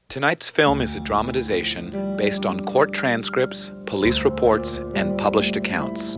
Tonight's film is a dramatization based on court transcripts, police reports, and published accounts.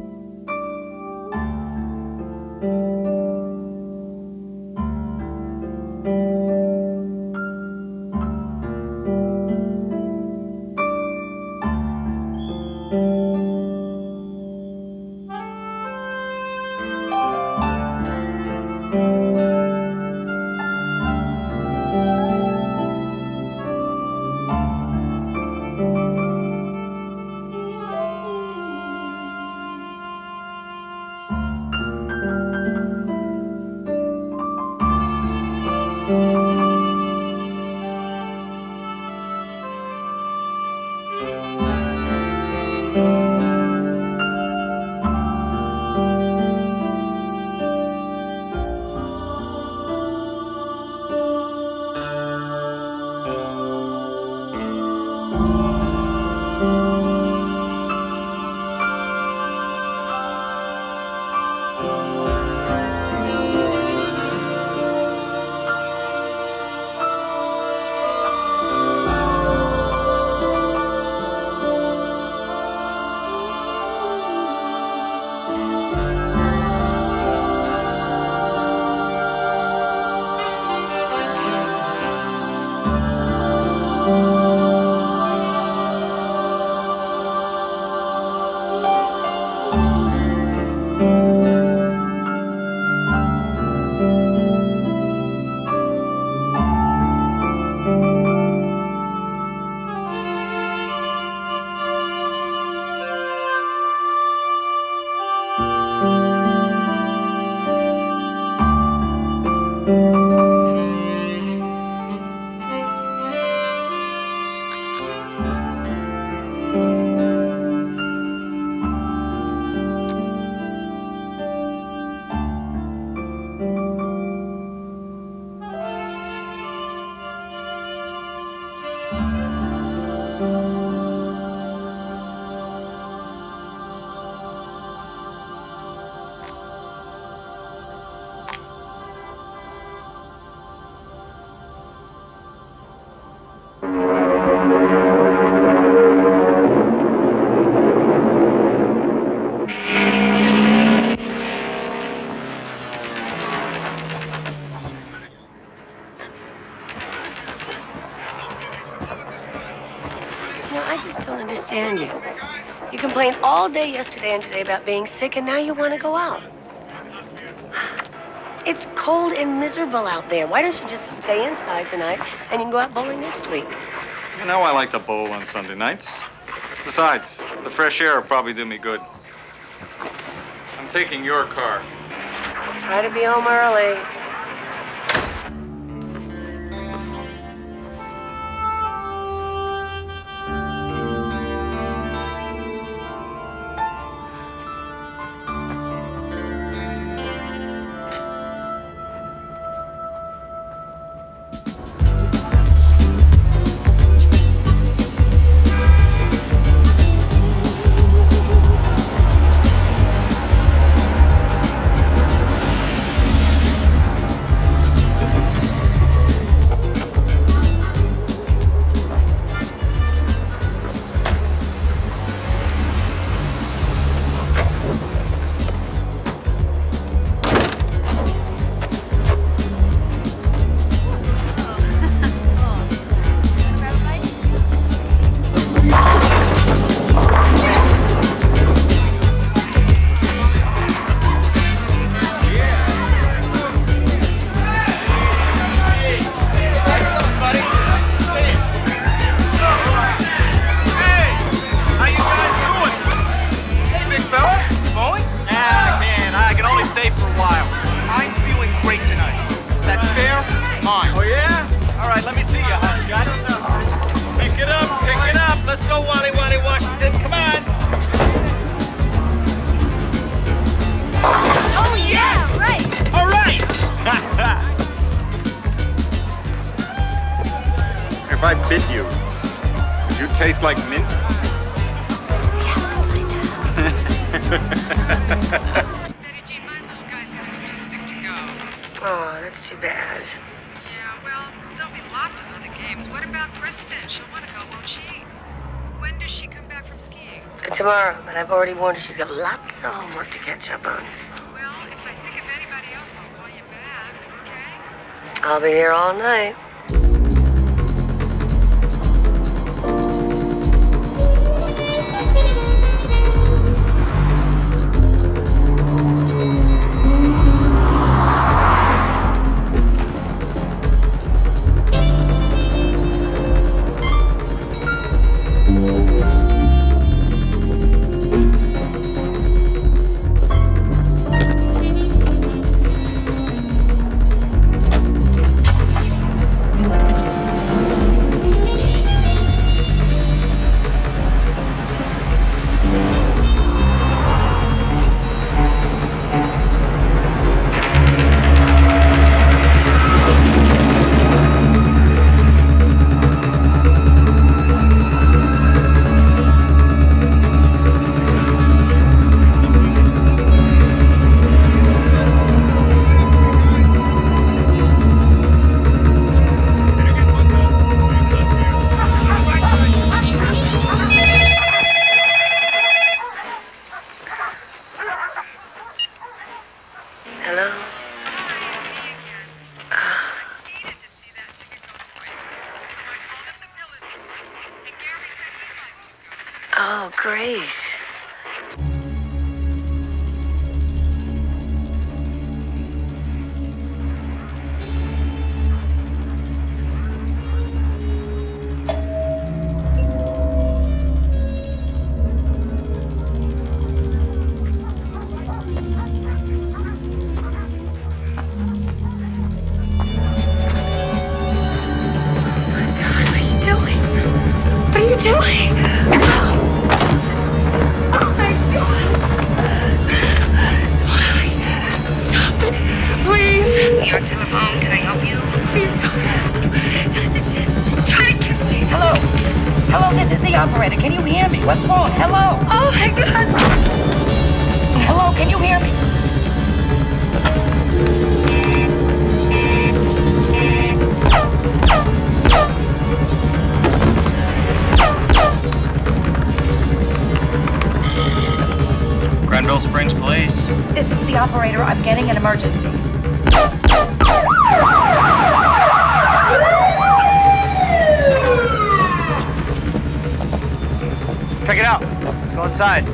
You. You complained all day yesterday and today about being sick, and now you want to go out. It's cold and miserable out there. Why don't you just stay inside tonight and you can go out bowling next week? You know I like to bowl on Sunday nights. Besides, the fresh air will probably do me good. I'm taking your car. Try to be home early. If I bit you, would you taste like mint? Betty Jean, my little guy's gonna be too sick to go. Oh, that's too bad. Yeah, well, there'll be lots of other games. games. What about Kristen? She'll want to go, won't she? When does she come back from skiing? Tomorrow, but I've already warned her she's got lots of homework to catch up on. Well, if I think of anybody else, I'll call you back, okay? I'll be here all night. Oh, Grace. Operator, can you hear me? What's wrong? Hello? Oh, my God. Hello, can you hear me? Granville Springs Police. This is the operator. I'm getting an emergency. Check it out. Let's go inside.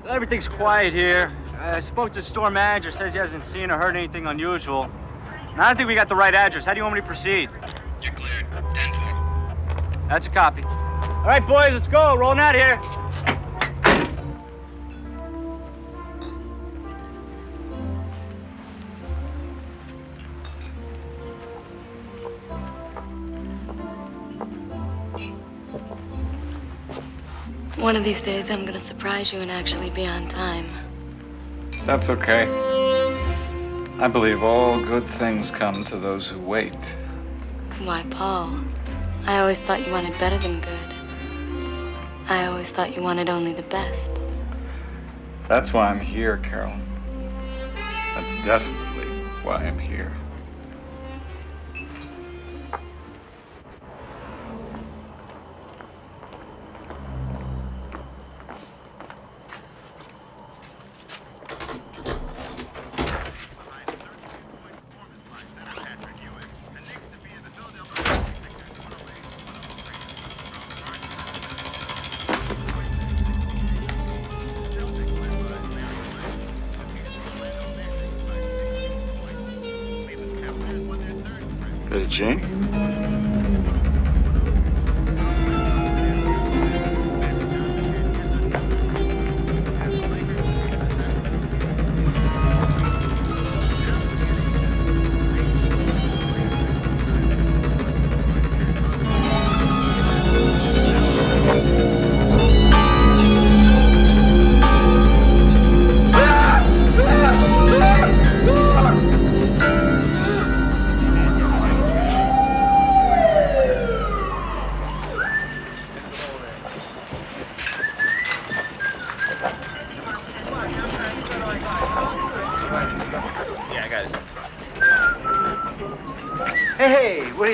Everything's quiet here. I spoke to the store manager, says he hasn't seen or heard anything unusual. And I don't think we got the right address. How do you want me to proceed? You're cleared. 10-4. That's a copy. All right, boys, let's go. Rolling out here. One of these days, I'm gonna surprise you and actually be on time. That's okay. I believe all good things come to those who wait. Why, Paul? I always thought you wanted better than good. I always thought you wanted only the best. That's why I'm here, Carolyn. That's definitely why I'm here. Jane?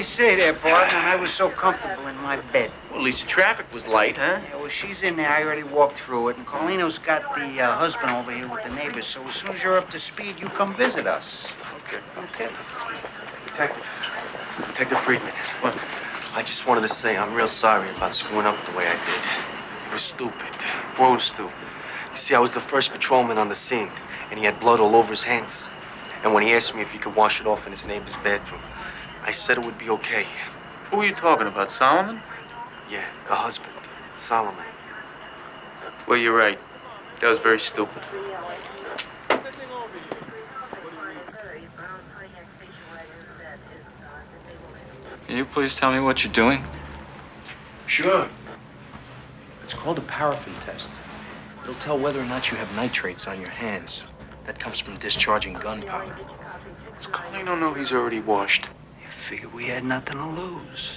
always say there, partner, and I was so comfortable in my bed. Well, at least the traffic was light, huh? Yeah, well, she's in there. I already walked through it, and Carlino's got the husband over here with the neighbors, so as soon as you're up to speed, you come visit us. Okay. Okay. Detective Friedman. Look, I just wanted to say I'm real sorry about screwing up the way I did. It was stupid. What was stupid? You see, I was the first patrolman on the scene, and he had blood all over his hands. And when he asked me if he could wash it off in his neighbor's bathroom, I said it would be okay. Who are you talking about, Solomon? Yeah, the husband, Solomon. Well, you're right. That was very stupid. Can you please tell me what you're doing? Sure. It's called a paraffin test. It'll tell whether or not you have nitrates on your hands. That comes from discharging gunpowder. Does Carlino know he's already washed? I figured we had nothing to lose.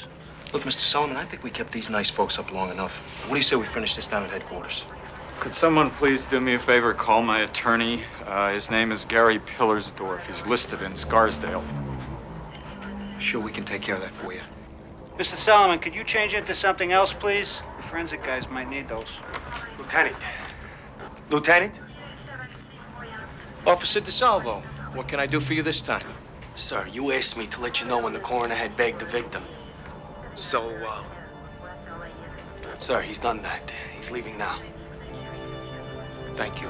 Look, Mr. Solomon, I think we kept these nice folks up long enough. What do you say we finish this down at headquarters? Could someone please do me a favor? Call my attorney. His name is Gary Pillersdorf. He's listed in Scarsdale. Sure, we can take care of that for you. Mr. Solomon, could you change it to something else, please? The forensic guys might need those. Lieutenant. Lieutenant? Officer DeSalvo, what can I do for you this time? Sir, you asked me to let you know when the coroner had bagged the victim. So, Sir, he's done that. He's leaving now. Thank you.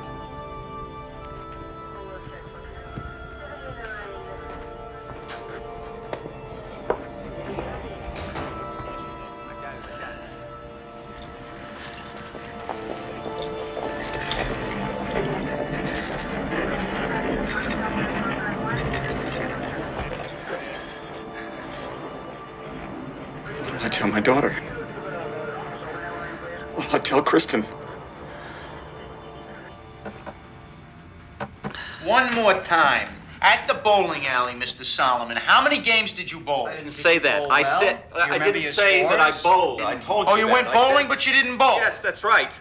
I tell my daughter. I'll tell Kristen. One more time. At the bowling alley, Mr. Solomon, how many games did you bowl? I didn't say that. I said I didn't say that I bowled. I told you. Oh, you went bowling, but you didn't bowl? Yes, that's right.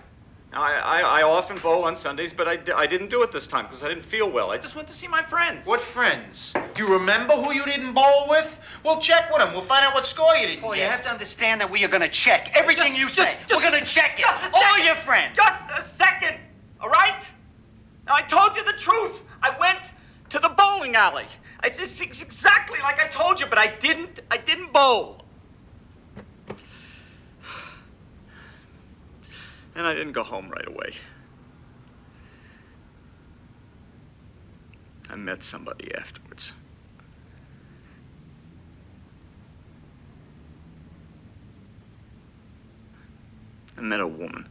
I often bowl on Sundays, but I didn't do it this time because I didn't feel well. I just went to see my friends. What friends? Do you remember who you didn't bowl with? We'll check with them. We'll find out what score you didn't Paul, get. you have to understand that we are going to check everything you say. We're going to check it. All your friends. Just a second, all right? Now, I told you the truth. I went to the bowling alley. It's exactly like I told you, but I didn't bowl. And I didn't go home right away. I met somebody afterwards. I met a woman.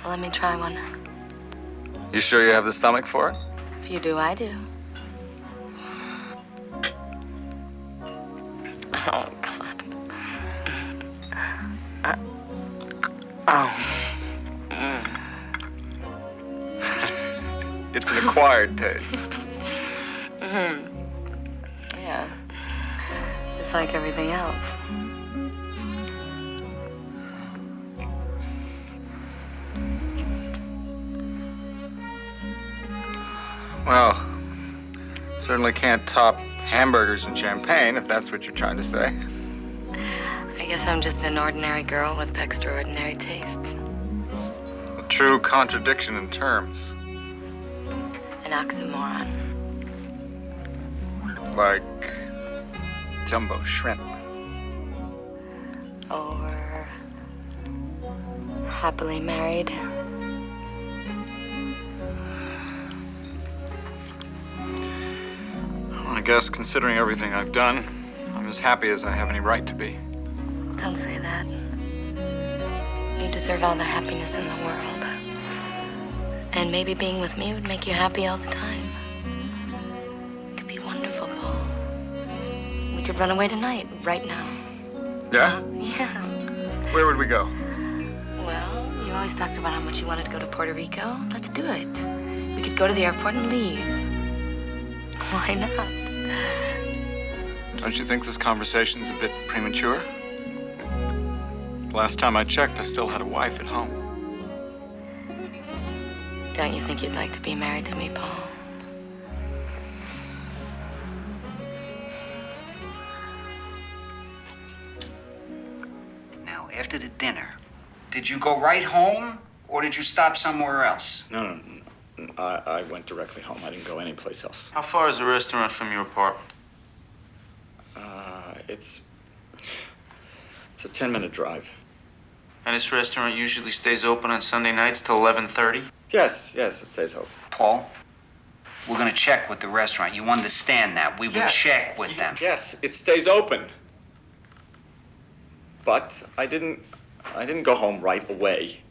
Well, let me try one. You sure you have the stomach for it? If you do, I do. Oh, God. It's an acquired taste. Yeah. It's like everything else. Well, certainly can't top hamburgers and champagne, if that's what you're trying to say. I guess I'm just an ordinary girl with extraordinary tastes. A true contradiction in terms. An oxymoron. Like jumbo shrimp. Or happily married. Well, I guess considering everything I've done, I'm as happy as I have any right to be. Don't say that. You deserve all the happiness in the world. And maybe being with me would make you happy all the time. It could be wonderful, Paul. We could run away tonight, right now. Yeah? Yeah. Where would we go? Well, you always talked about how much you wanted to go to Puerto Rico. Let's do it. We could go to the airport and leave. Why not? Don't you think this conversation's a bit premature? Last time I checked, I still had a wife at home. Don't you think you'd like to be married to me, Paul? after the dinner, did you go right home or did you stop somewhere else? No. I went directly home. I didn't go anyplace else. How far is the restaurant from your apartment? It's a 10-minute drive. And this restaurant usually stays open on Sunday nights till 11:30? Yes, it stays open. Paul, we're gonna check with the restaurant. You understand that? We will check with them. Yes, it stays open. But I didn't go home right away.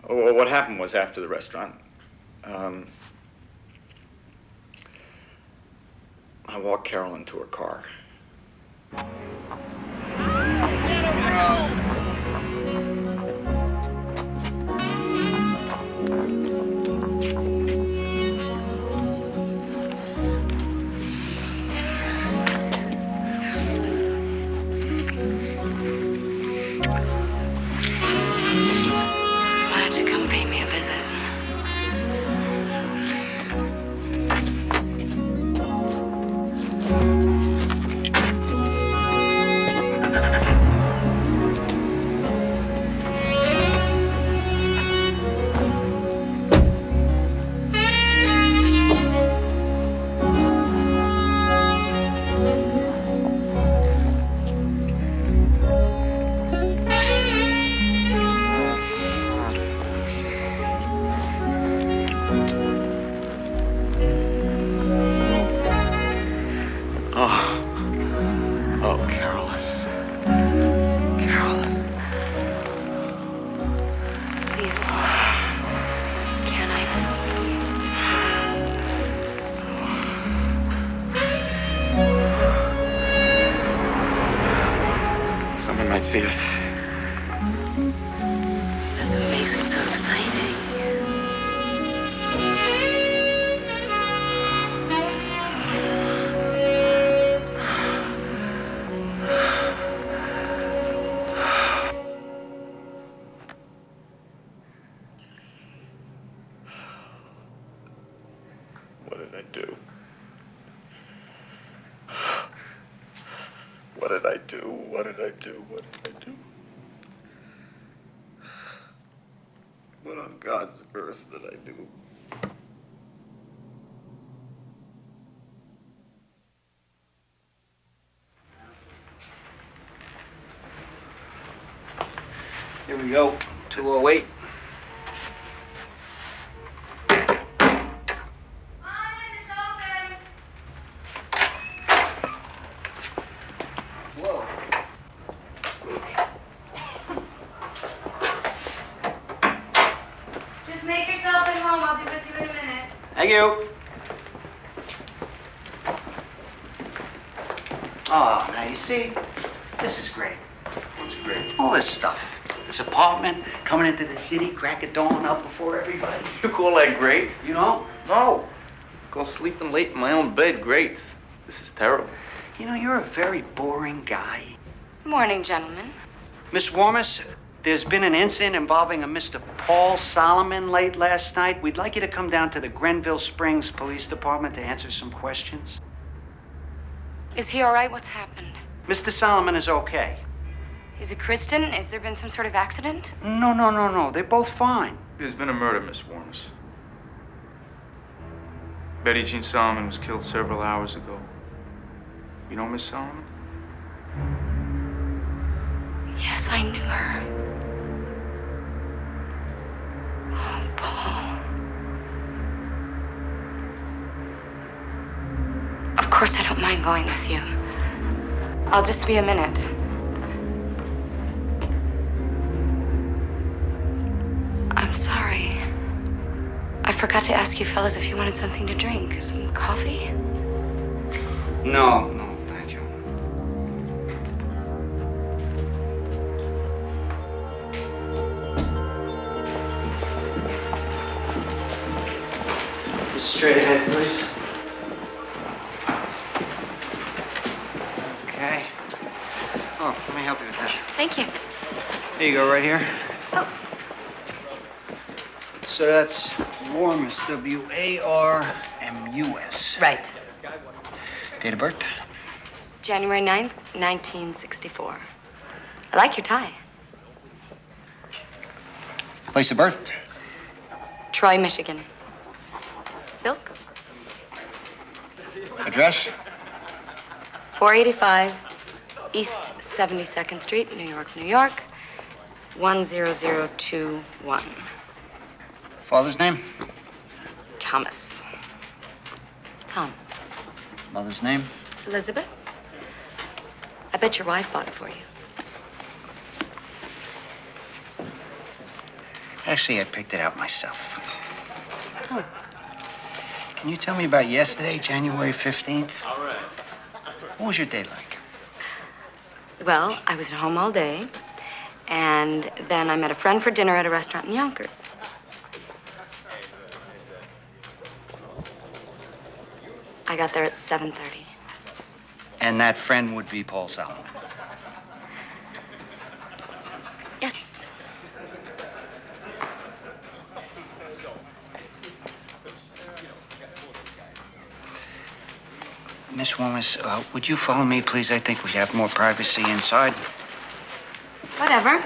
What happened was after the restaurant, I walked Carolyn to her car. Why don't you come pay me a visit? Oh, Carolyn. Carolyn. Please, Paul. Can I please? Someone might see us. That's what makes it so exciting. What did I do? What did I do? What did I do? What did I do? What on God's earth did I do? Here we go. 208. Whoa. Just make yourself at home. I'll be with you in a minute. Thank you. Oh, now you see, this is great. What's great? All this stuff. This apartment, coming into the city, crack of dawn up before everybody. You call that great? You know? No. Go sleeping late in my own bed, great. This is terrible. You know, you're a very boring guy. Morning, gentlemen. Miss Warmus, there's been an incident involving a Mr. Paul Solomon late last night. We'd like you to come down to the Grenville Springs Police Department to answer some questions. Is he all right? What's happened? Mr. Solomon is okay. Is he Kristen? Has there been some sort of accident? No. They're both fine. There's been a murder, Miss Warmus. Betty Jean Solomon was killed several hours ago. You know Miss Solomon? Yes, I knew her. Oh, Paul. Of course I don't mind going with you. I'll just be a minute. I'm sorry. I forgot to ask you fellas if you wanted something to drink. Some coffee? No, thank you. Just straight ahead, please. Okay. Oh, let me help you with that. Thank you. There you go, right here. Oh. So that's Warmus, W-A-R-M-U-S. Right. Date of birth? January 9th, 1964. I like your tie. Place of birth? Troy, Michigan. Silk? Address? 485 East 72nd Street, New York, New York, 10021. Father's name? Thomas. Tom. Mother's name? Elizabeth? I bet your wife bought it for you. Actually, I picked it out myself. Oh. Can you tell me about yesterday, January 15th? All right. What was your day like? Well, I was at home all day, and then I met a friend for dinner at a restaurant in Yonkers. I got there at 7:30. And that friend would be Paul Solomon? Yes. Miss Warmus, would you follow me, please? I think we'd have more privacy inside. Whatever.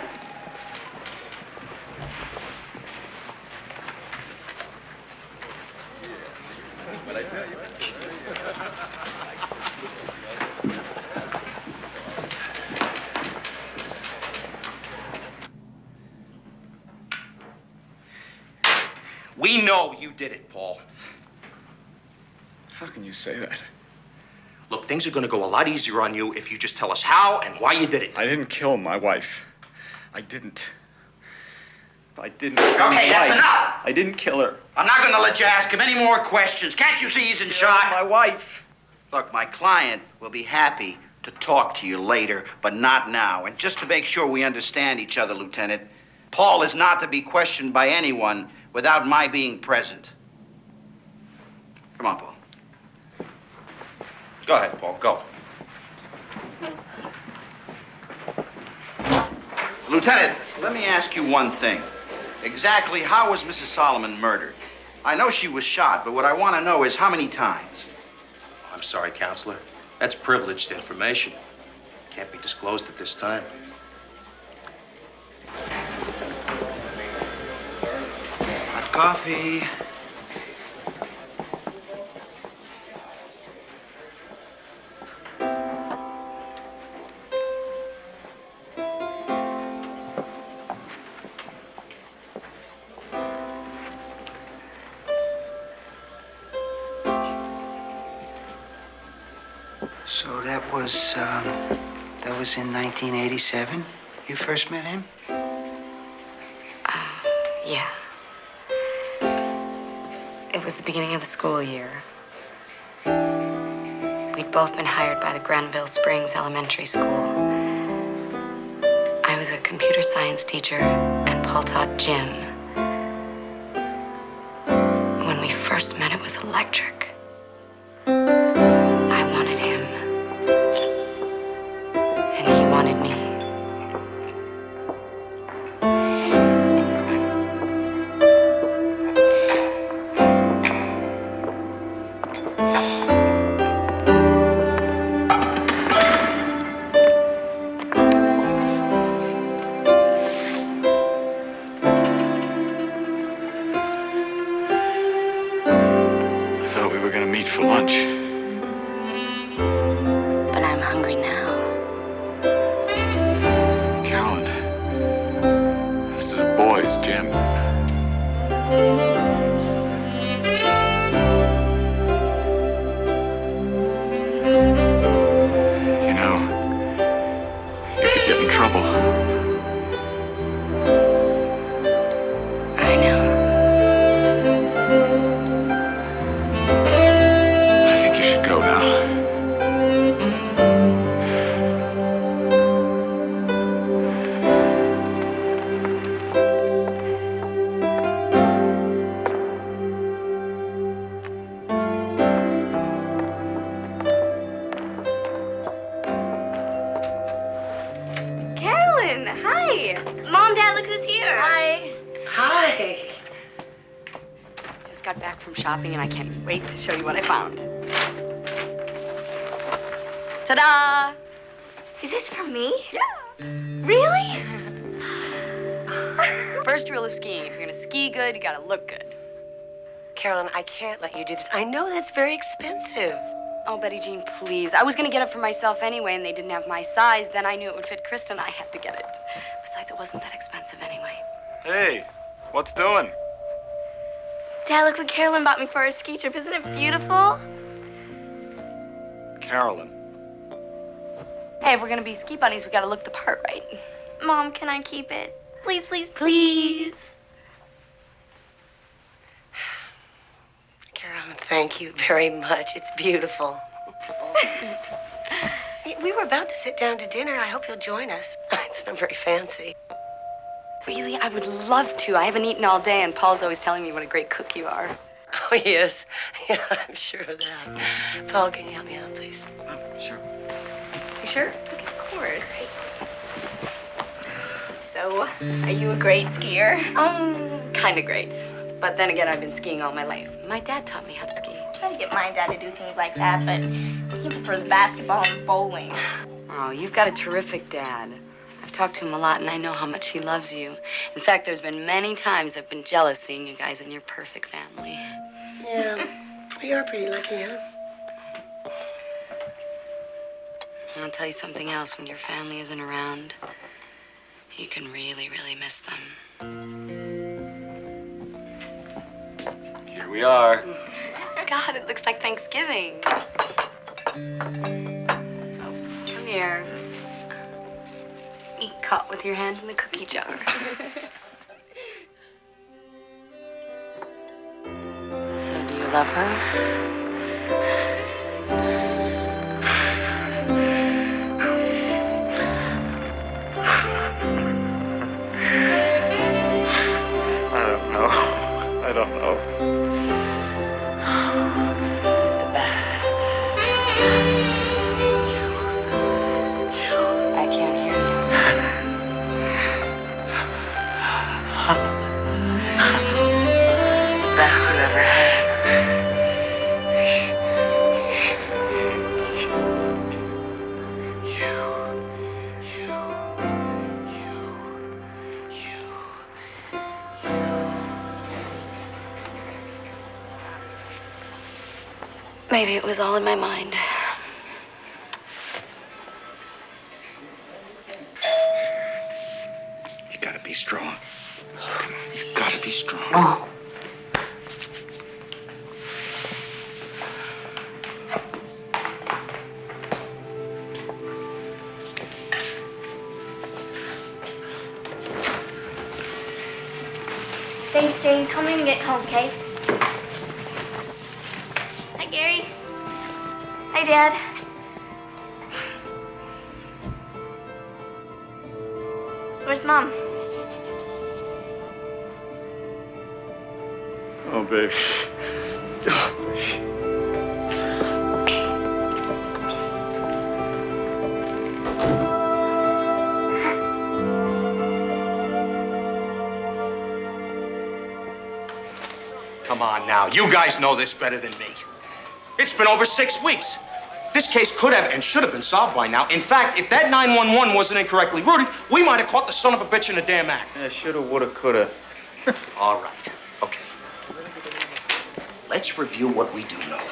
We know you did it, Paul. How can you say that? Look, things are going to go a lot easier on you if you just tell us how and why you did it. I didn't kill my wife. I didn't. Okay, that's enough. I didn't kill her. I'm not going to let you ask him any more questions. Can't you see he's in shock? My wife. Look, my client will be happy to talk to you later, but not now. And just to make sure we understand each other, Lieutenant, Paul is not to be questioned by anyone without my being present. Come on, Paul. Go ahead, Paul, go. Lieutenant, let me ask you one thing. Exactly how was Mrs. Solomon murdered? I know she was shot, but what I want to know is how many times? I'm sorry, Counselor. That's privileged information. Can't be disclosed at this time. Hot coffee. So that was in 1987? You first met him? Yeah. It was the beginning of the school year. We'd both been hired by the Granville Springs Elementary School. I was a computer science teacher, and Paul taught gym. When we first met, it was electric. I wanted him, and he wanted me. For lunch. But I'm hungry now. Carolyn, this is a boys' gym. You know, you could get in trouble. I know. Go now. Carolyn, hi. Mom, Dad, look who's here. Hi. Hi. Just got back from shopping and I can't wait to show you what I found. Ta-da! Is this for me? Yeah. Really? First rule of skiing, if you're gonna ski good, you gotta look good. Carolyn, I can't let you do this. I know that's very expensive. Oh, Betty Jean, please. I was gonna get it for myself anyway, and they didn't have my size. Then I knew it would fit Krista, and I had to get it. Besides, it wasn't that expensive anyway. Hey, what's doing? Dad, look what Carolyn bought me for our ski trip. Isn't it beautiful? Carolyn. Hey, if we're gonna be ski bunnies, we gotta look the part, right? Mom, can I keep it? Please, please, please. Carolyn, thank you very much. It's beautiful. We were about to sit down to dinner. I hope you'll join us. It's not very fancy. Really? I would love to. I haven't eaten all day, and Paul's always telling me what a great cook you are. Oh, yes. Yeah, I'm sure of that. Paul, can you help me out, please? Sure. You sure? Of course. So, are you a great skier? Kind of great. But then again, I've been skiing all my life. My dad taught me how to ski. I try to get my dad to do things like that, but he prefers basketball and bowling. Oh, you've got a terrific dad. I've talked to him a lot, and I know how much he loves you. In fact, there's been many times I've been jealous seeing you guys in your perfect family. Yeah, you're pretty lucky, huh? And I'll tell you something else. When your family isn't around, you can really, really miss them. Here we are. God, it looks like Thanksgiving. Come here. Eat caught with your hand in the cookie jar. So, do you love her? I don't know. Who's the best? I can't hear you. Who's the best you ever had? Maybe it was all in my mind. You gotta be strong. Come on, you gotta be strong. Thanks, Jane. Tell me when you get home, okay? Hi, Gary. Hi, Dad. Where's Mom? Oh, baby. Come on now. You guys know this better than me. It's been over 6 weeks. This case could have and should have been solved by now. In fact, if that 911 wasn't incorrectly routed, we might have caught the son of a bitch in a damn act. Yeah, shoulda, woulda, coulda. All right. Okay. Let's review what we do know.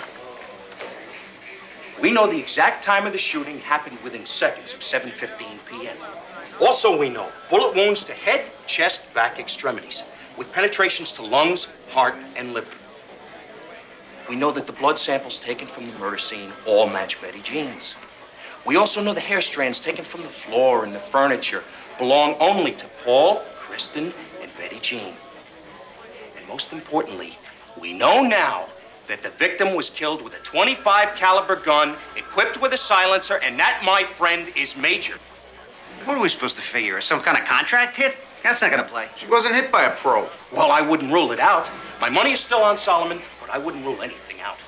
We know the exact time of the shooting happened within seconds of 7:15 p.m. Also, we know bullet wounds to head, chest, back, extremities, with penetrations to lungs, heart, and liver. We know that the blood samples taken from the murder scene all match Betty Jean's. We also know the hair strands taken from the floor and the furniture belong only to Paul, Kristen, and Betty Jean. And most importantly, we know now that the victim was killed with a .25 caliber gun equipped with a silencer, and that, my friend, is major. What are we supposed to figure? Some kind of contract hit? That's not gonna play. She wasn't hit by a pro. Well, I wouldn't rule it out. My money is still on Solomon, but I wouldn't rule anything out.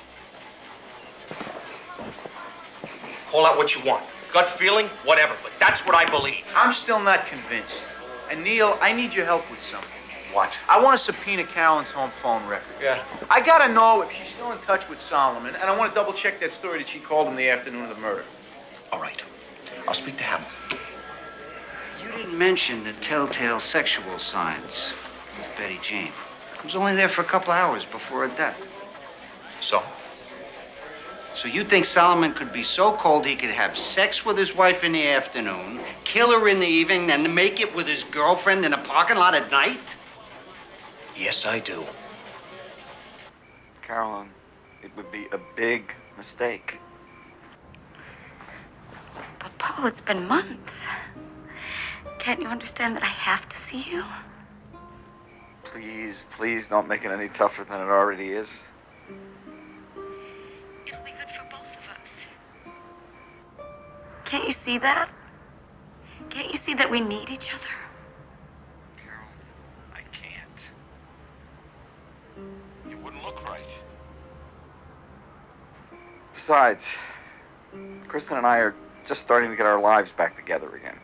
Call out what you want. Gut feeling, whatever, but that's what I believe. I'm still not convinced. And Neil, I need your help with something. What? I want to subpoena Carolyn's home phone records. Yeah. I gotta know if she's still in touch with Solomon, and I want to double check that story that she called him the afternoon of the murder. All right. I'll speak to Hamill. You didn't mention the telltale sexual signs. Betty Jean. I was only there for a couple hours before her death. So? So you think Solomon could be so cold he could have sex with his wife in the afternoon, kill her in the evening, then make it with his girlfriend in a parking lot at night? Yes, I do. Carolyn, it would be a big mistake. But Paul, it's been months. Can't you understand that I have to see you? Please, please don't make it any tougher than it already is. It'll be good for both of us. Can't you see that? Can't you see that we need each other? Carolyn, I can't. It wouldn't look right. Besides, Kristen and I are just starting to get our lives back together again.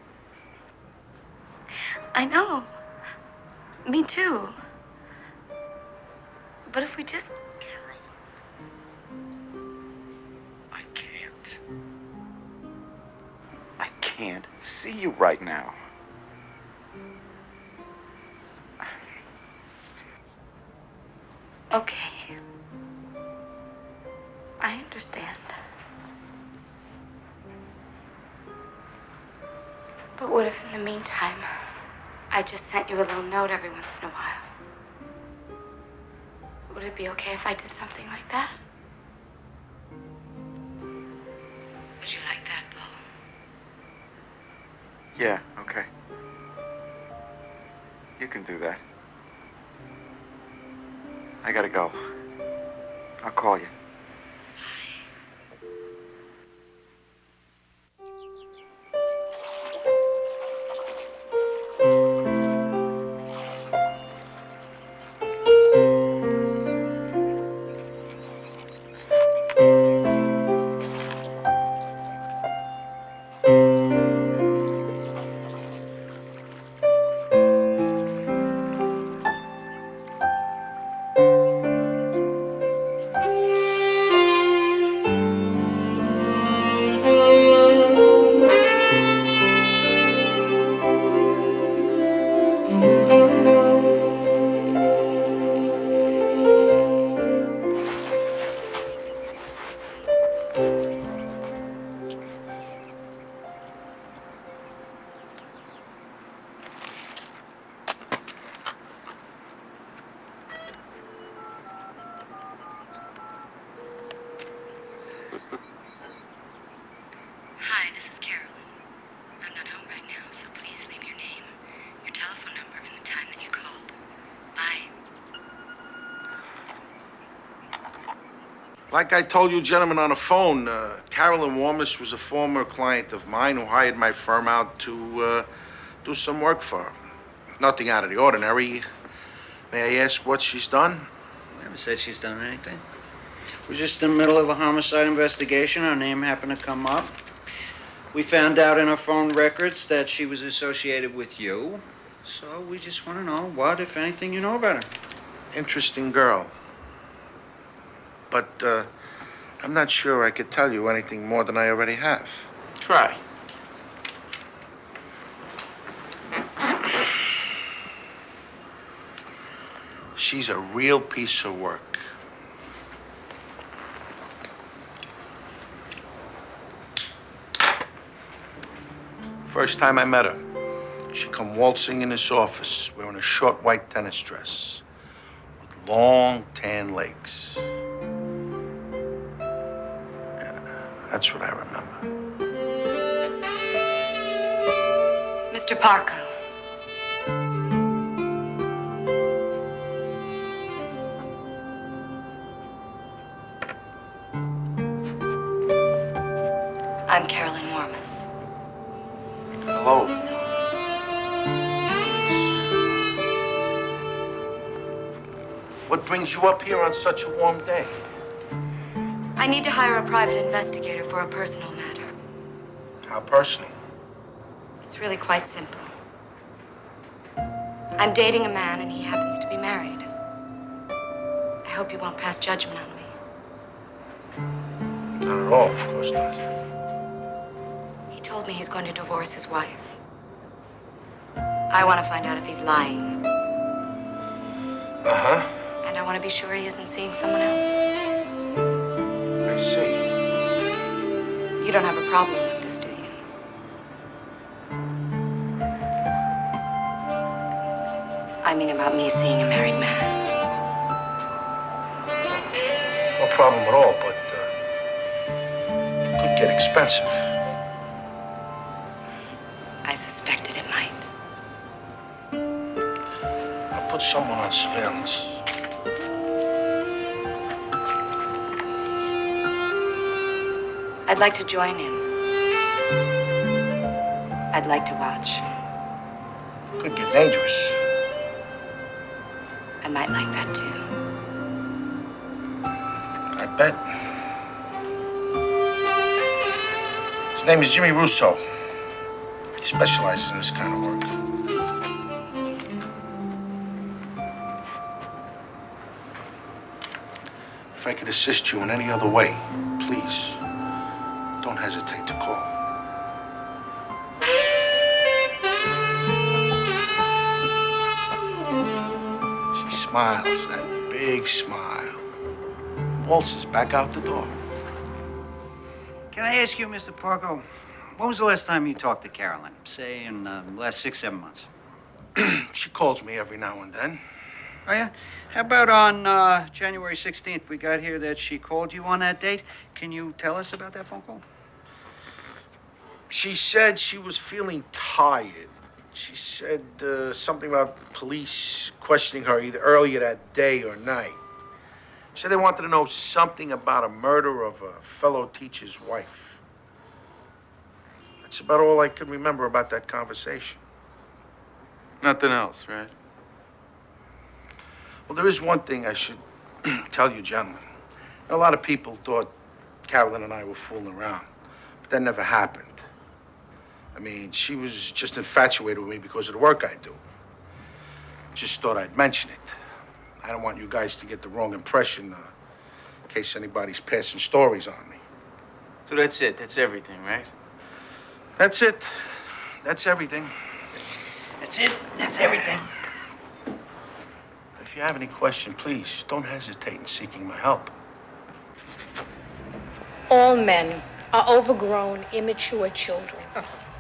I know. Me too. But if we just... I can't see you right now. Okay. I understand. But what if in the meantime, I just sent you a little note every once in a while? Would it be okay if I did something like that? Would you like that, Paul? Yeah, okay. You can do that. I gotta go. I'll call you. Hi, this is Carolyn. I'm not home right now, so please leave your name, your telephone number, and the time that you called. Bye. Like I told you gentlemen on the phone, Carolyn Warmus was a former client of mine who hired my firm out to do some work for her. Nothing out of the ordinary. May I ask what she's done? We haven't said she's done anything. We're just in the middle of a homicide investigation. Our name happened to come up. We found out in our phone records that she was associated with you. So we just want to know what, if anything, you know about her. Interesting girl. But I'm not sure I could tell you anything more than I already have. Try. She's a real piece of work. First time I met her, she come waltzing in his office wearing a short white tennis dress with long tan legs. Yeah, that's what I remember. Mr. Parko. I'm Carolyn Warmus. Hello. What brings you up here on such a warm day? I need to hire a private investigator for a personal matter. How personal? It's really quite simple. I'm dating a man and he happens to be married. I hope you won't pass judgment on me. Not at all, of course not. He told me he's going to divorce his wife. I want to find out if he's lying. Uh-huh. And I want to be sure he isn't seeing someone else. I see. You don't have a problem with this, do you? I mean about me seeing a married man. No problem at all, but it could get expensive. I suspected it might. I'll put someone on surveillance. I'd like to join him. I'd like to watch. Could get dangerous. I might like that too. I bet. His name is Jimmy Russo. He specializes in this kind of work. If I could assist you in any other way, please, don't hesitate to call. She smiles, that big smile. Waltzes back out the door. Can I ask you, Mr. Parko, when was the last time you talked to Carolyn? Say in the last 6-7 months. She calls me every now and then. Oh, yeah? How about on January 16th? We got here that she called you on that date. Can you tell us about that phone call? She said she was feeling tired. She said something about police questioning her either earlier that day or night. She said they wanted to know something about a murder of a fellow teacher's wife. That's about all I can remember about that conversation. Nothing else, right? Well, there is one thing I should tell you, gentlemen. A lot of people thought Carolyn and I were fooling around, but that never happened. I mean, she was just infatuated with me because of the work I do. Just thought I'd mention it. I don't want you guys to get the wrong impression in case anybody's passing stories on me. So that's it. That's everything, right? That's it. That's everything. That's it. That's everything. If you have any question, please don't hesitate in seeking my help. All men are overgrown, immature children.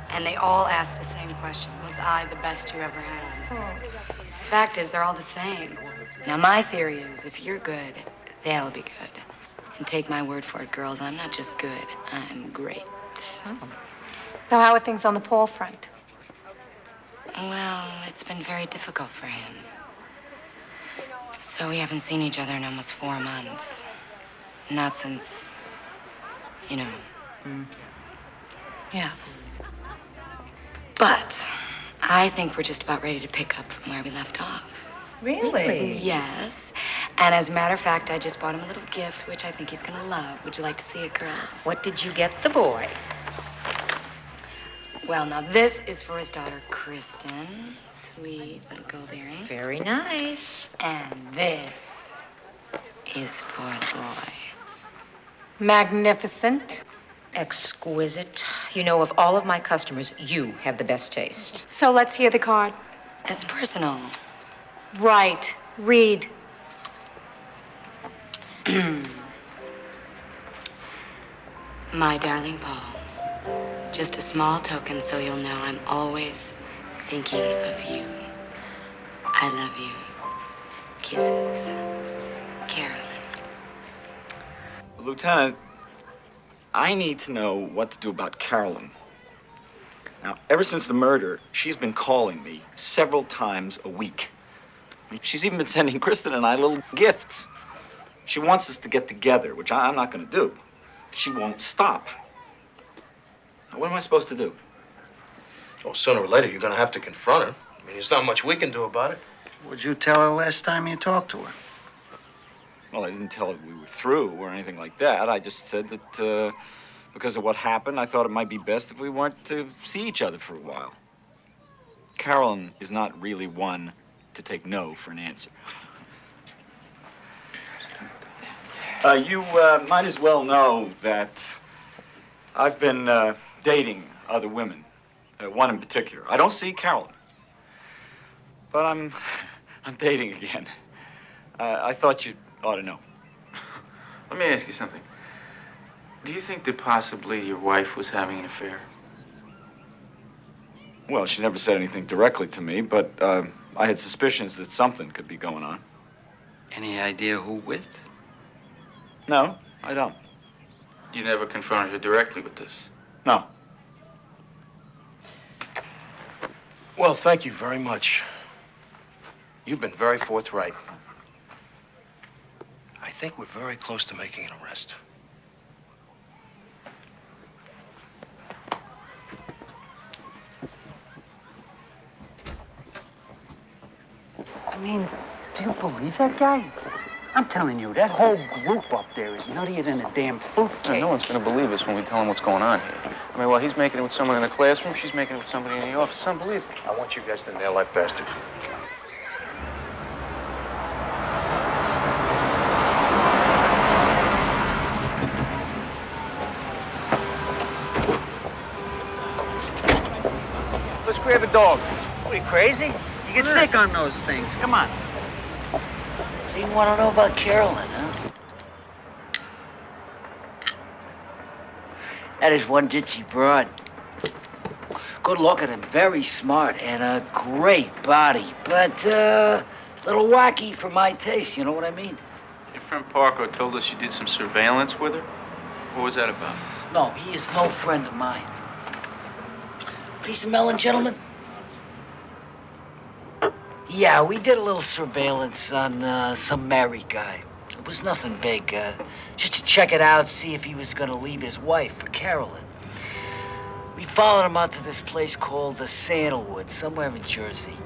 And they all ask the same question. Was I the best you ever had? The fact is, they're all the same. Now, my theory is, if you're good, they'll be good. And take my word for it, girls, I'm not just good, I'm great. So how are things on the Paul front? Well, it's been very difficult for him. So we haven't seen each other in almost 4 months. Not since, you know. Yeah. But I think we're just about ready to pick up from where we left off. Really? Yes. And as a matter of fact, I just bought him a little gift, which I think he's gonna love. Would you like to see it, girls? What did you get the boy? Well, now this is for his daughter, Kristen. Sweet little gold earrings. Very nice. And this is for the boy. Magnificent. Exquisite. You know, of all of my customers, you have the best taste. So let's hear the card. It's personal. Right. Read. My darling Paul, just a small token so you'll know I'm always thinking of you. I love you. Kisses. Carolyn. Lieutenant, I need to know what to do about Carolyn. Now, ever since the murder, she's been calling me several times a week. I mean, she's even been sending Kristen and I little gifts. She wants us to get together, which I'm not going to do. But she won't stop. Now, what am I supposed to do? Well, sooner or later, you're going to have to confront her. I mean, there's not much we can do about it. What'd you tell her last time you talked to her? Well, I didn't tell her we were through or anything like that. I just said that because of what happened, I thought it might be best if we weren't to see each other for a while. Carolyn is not really one to take no for an answer. You might as well know that I've been dating other women, one in particular. I don't see Carolyn, but I'm dating again. I thought you ought to know. Let me ask you something. Do you think that possibly your wife was having an affair? Well, she never said anything directly to me, but I had suspicions that something could be going on. Any idea who with? No, I don't. You never confronted her directly with this? No. Well, thank you very much. You've been very forthright. I think we're very close to making an arrest. I mean, do you believe that guy? I'm telling you, that whole group up there is nuttier than a damn fruitcake. No one's gonna believe us when we tell them what's going on here. I mean, while he's making it with someone in the classroom, she's making it with somebody in the office. It's unbelievable. I want you guys to nail that bastard. Let's grab a dog. What, are you crazy? You get sick on those things. Come on. So you want to know about Carolyn, huh? That is one ditzy broad. Good looking and very smart and a great body, but a little wacky for my taste, you know what I mean? Your friend Parker told us you did some surveillance with her. What was that about? No, he is no friend of mine. Piece of melon, gentlemen? Yeah, we did a little surveillance on some married guy. It was nothing big, just to check it out, see if he was gonna leave his wife for Carolyn. We followed him out to this place called Sandalwood, somewhere in Jersey.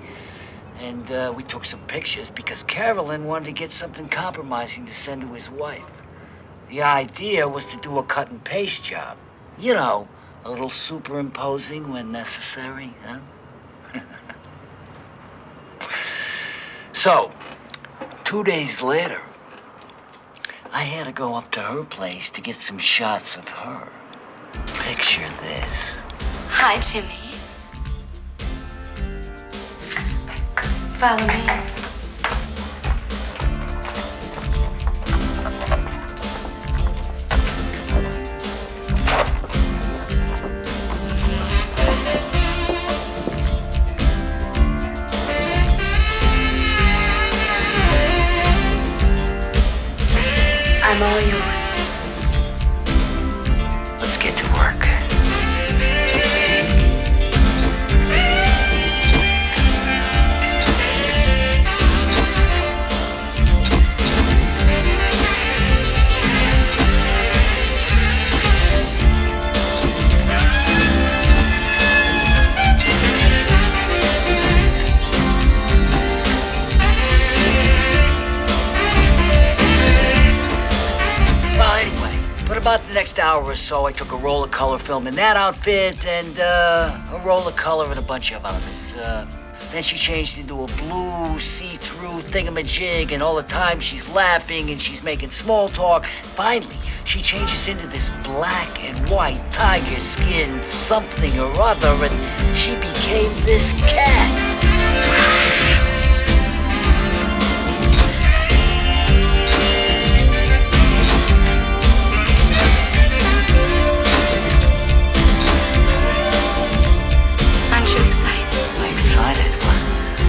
And we took some pictures because Carolyn wanted to get something compromising to send to his wife. The idea was to do a cut and paste job. You know, a little superimposing when necessary, huh? So, 2 days later, I had to go up to her place to get some shots of her. Picture this. Hi, Jimmy. Follow me. I'm all yours. Let's get to work. About the next hour or so, I took a roll of color film in that outfit and a roll of color in a bunch of others. Then she changed into a blue, see-through thingamajig, and all the time she's laughing and she's making small talk. Finally, she changes into this black and white tiger skin something or other, and she became this cat.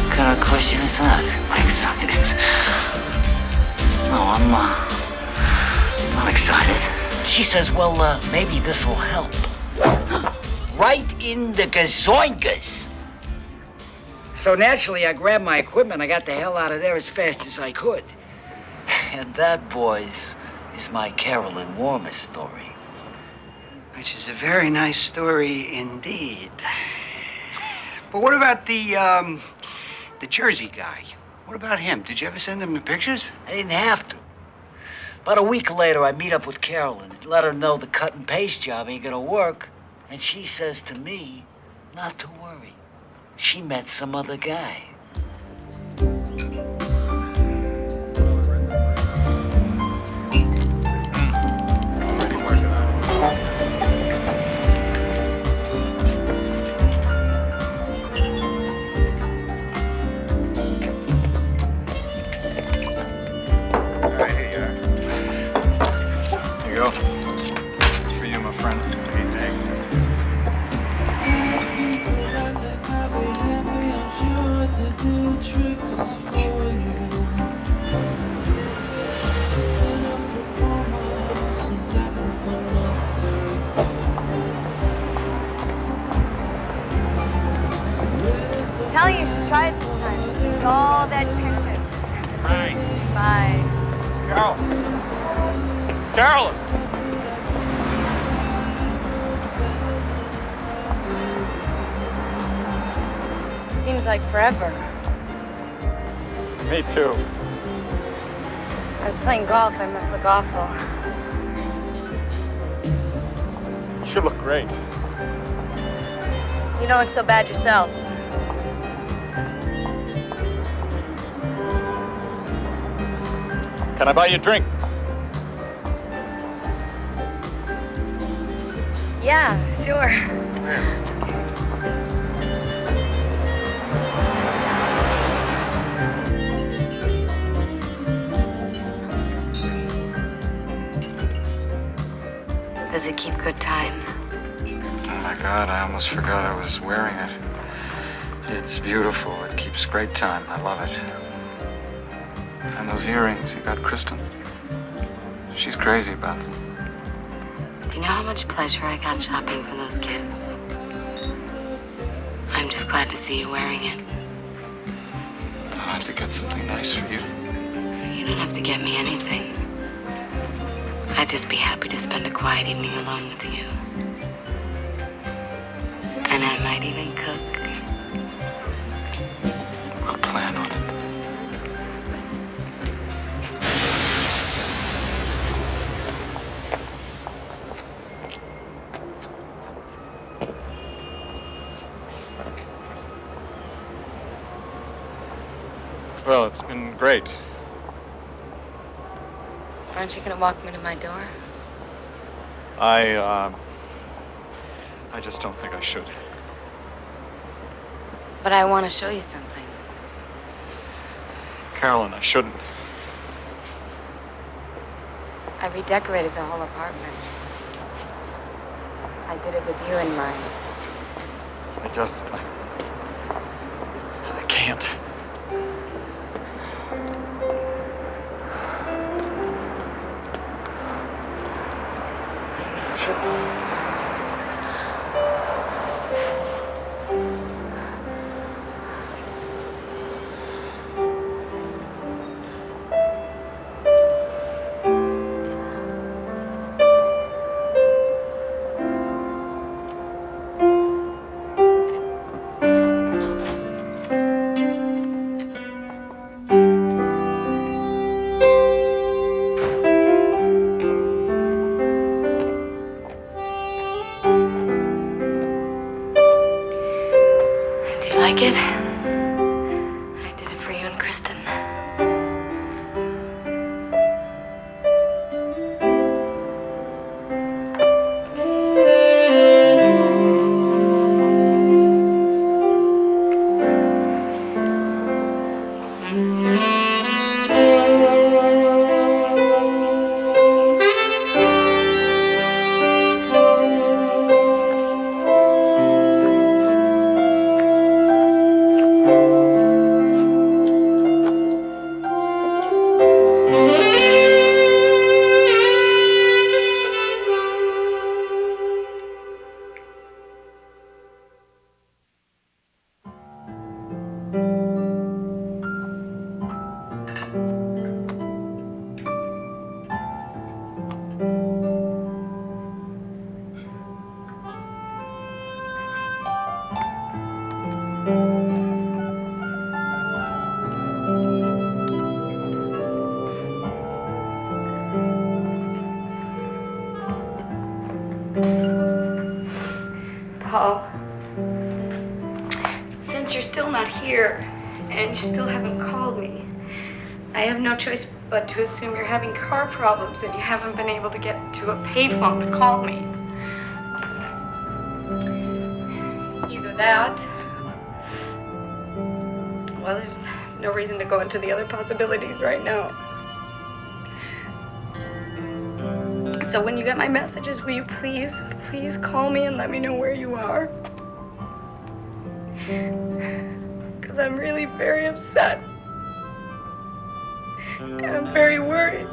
What kind of question is that? Am I excited? No, I'm not excited. She says, well, maybe this'll help. Right in the gazoinkas. So naturally, I grabbed my equipment. I got the hell out of there as fast as I could. And that, boys, is my Carolyn Warmus story. Which is a very nice story indeed. But what about the Jersey guy? What about him? Did you ever send him the pictures? I didn't have to. About a week later, I meet up with Carolyn and let her know the cut and paste job ain't gonna work. And she says to me, not to worry. She met some other guy. telling you, you should try it sometime. It's all that tension. Right. Bye. Carolyn! Seems like forever. Me too. I was playing golf. I must look awful. You look great. You don't look so bad yourself. Can I buy you a drink? Yeah, sure. Does it keep good time? Oh my God, I almost forgot I was wearing it. It's beautiful. It keeps great time. I love it. And those earrings you got Kristen. She's crazy about them. You know how much pleasure I got shopping for those gifts? I'm just glad to see you wearing it. I'll have to get something nice for you. You don't have to get me anything. I'd just be happy to spend a quiet evening alone with you. And I might even cook. We'll plan on it. Well, it's been great. Aren't you gonna walk me to my door? I just don't think I should. But I want to show you something. Carolyn, I shouldn't. I redecorated the whole apartment. I did it with you in mind. I can't. It? I did it for you and Kristen. Paul, since you're still not here and you still haven't called me, I have no choice but to assume you're having car problems and you haven't been able to get to a payphone to call me. Either that, well, there's no reason to go into the other possibilities right now. So when you get my messages, will you please call me and let me know where you are? Because I'm really very upset. And I'm very worried.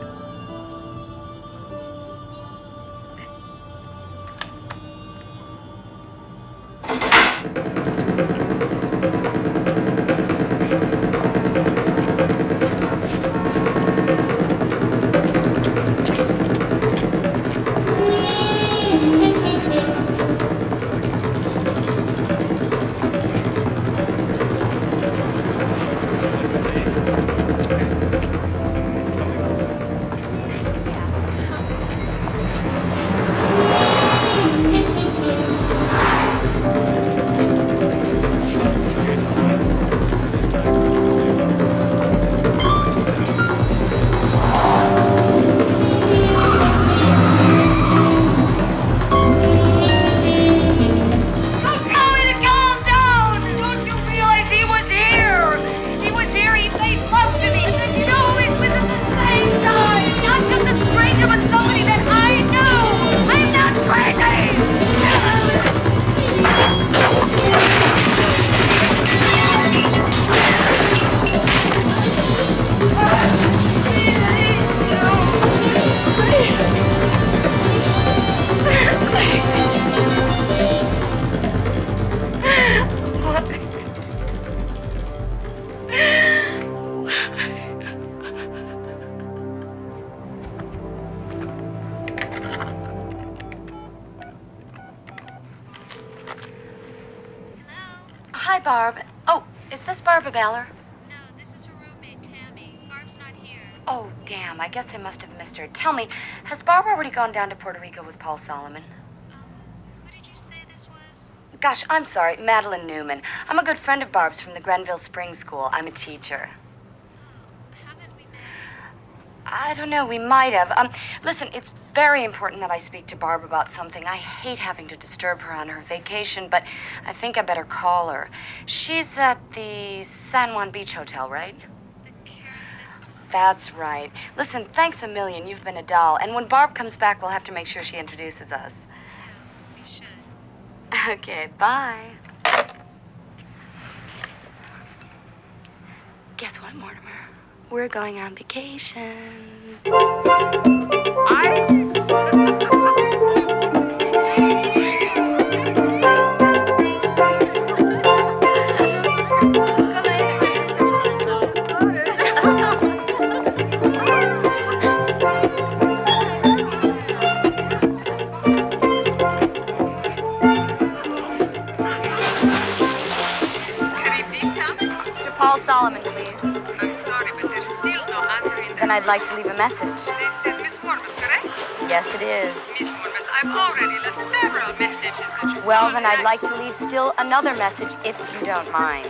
Barb. Oh, is this Barbara Baller? No, this is her roommate, Tammy. Barb's not here. Oh, damn. I guess I must have missed her. Tell me, has Barb already gone down to Puerto Rico with Paul Solomon? Who did you say this was? Gosh, I'm sorry. Madeline Newman. I'm a good friend of Barb's from the Grenville Spring School. I'm a teacher. I don't know, we might have. Listen, it's very important that I speak to Barb about something. I hate having to disturb her on her vacation, but I think I better call her. She's at the San Juan Beach Hotel, right? That's right. Listen, thanks a million. You've been a doll. And when Barb comes back, we'll have to make sure she introduces us. Yeah, we should. Okay, bye. Guess what, Mortimer? We're going on vacation. Mr. Paul Solomon, please. Then I'd like to leave a message. This is Miss Warmus, correct? Yes, it is. Miss Warmus, I've already left several messages that you Well, then I'd like to leave still another message, if you don't mind.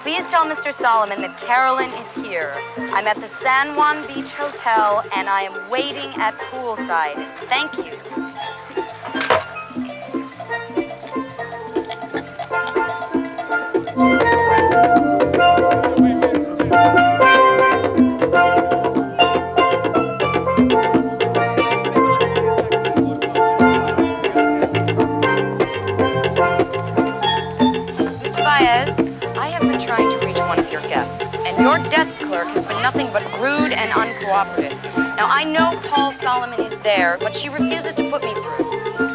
Please tell Mr. Solomon that Carolyn is here. I'm at the San Juan Beach Hotel, and I am waiting at poolside. Thank you. Your desk clerk has been nothing but rude and uncooperative. Now, I know Paul Solomon is there, but she refuses to put me through.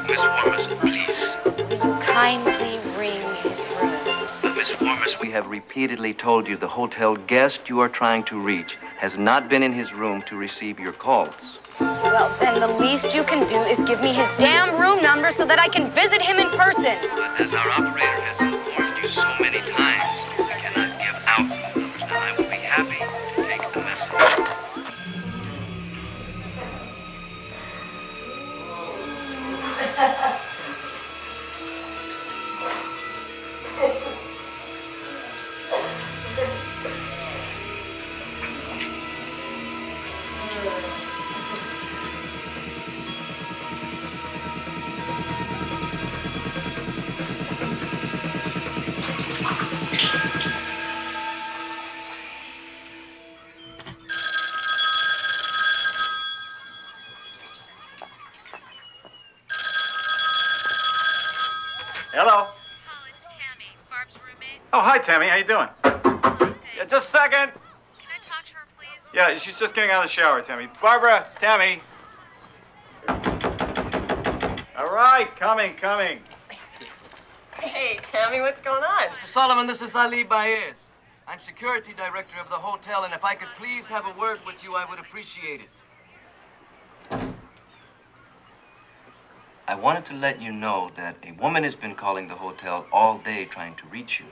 Miss Warmus, please. Will you kindly ring his room? Miss Warmus, we have repeatedly told you the hotel guest you are trying to reach has not been in his room to receive your calls. Well, then the least you can do is give me his damn room number so that I can visit him in person. But as our operator has informed you so many times, we cannot give out the numbers. Now, I will be happy to take the message. Hello. Oh, hi, Tammy. How you doing? Yeah, just a second. Can I talk to her, please? Yeah, she's just getting out of the shower, Tammy. Barbara, it's Tammy. All right, coming. Hey, Tammy, what's going on? Mr. Solomon, this is Ali Baez. I'm security director of the hotel, and if I could please have a word with you, I would appreciate it. I wanted to let you know that a woman has been calling the hotel all day trying to reach you.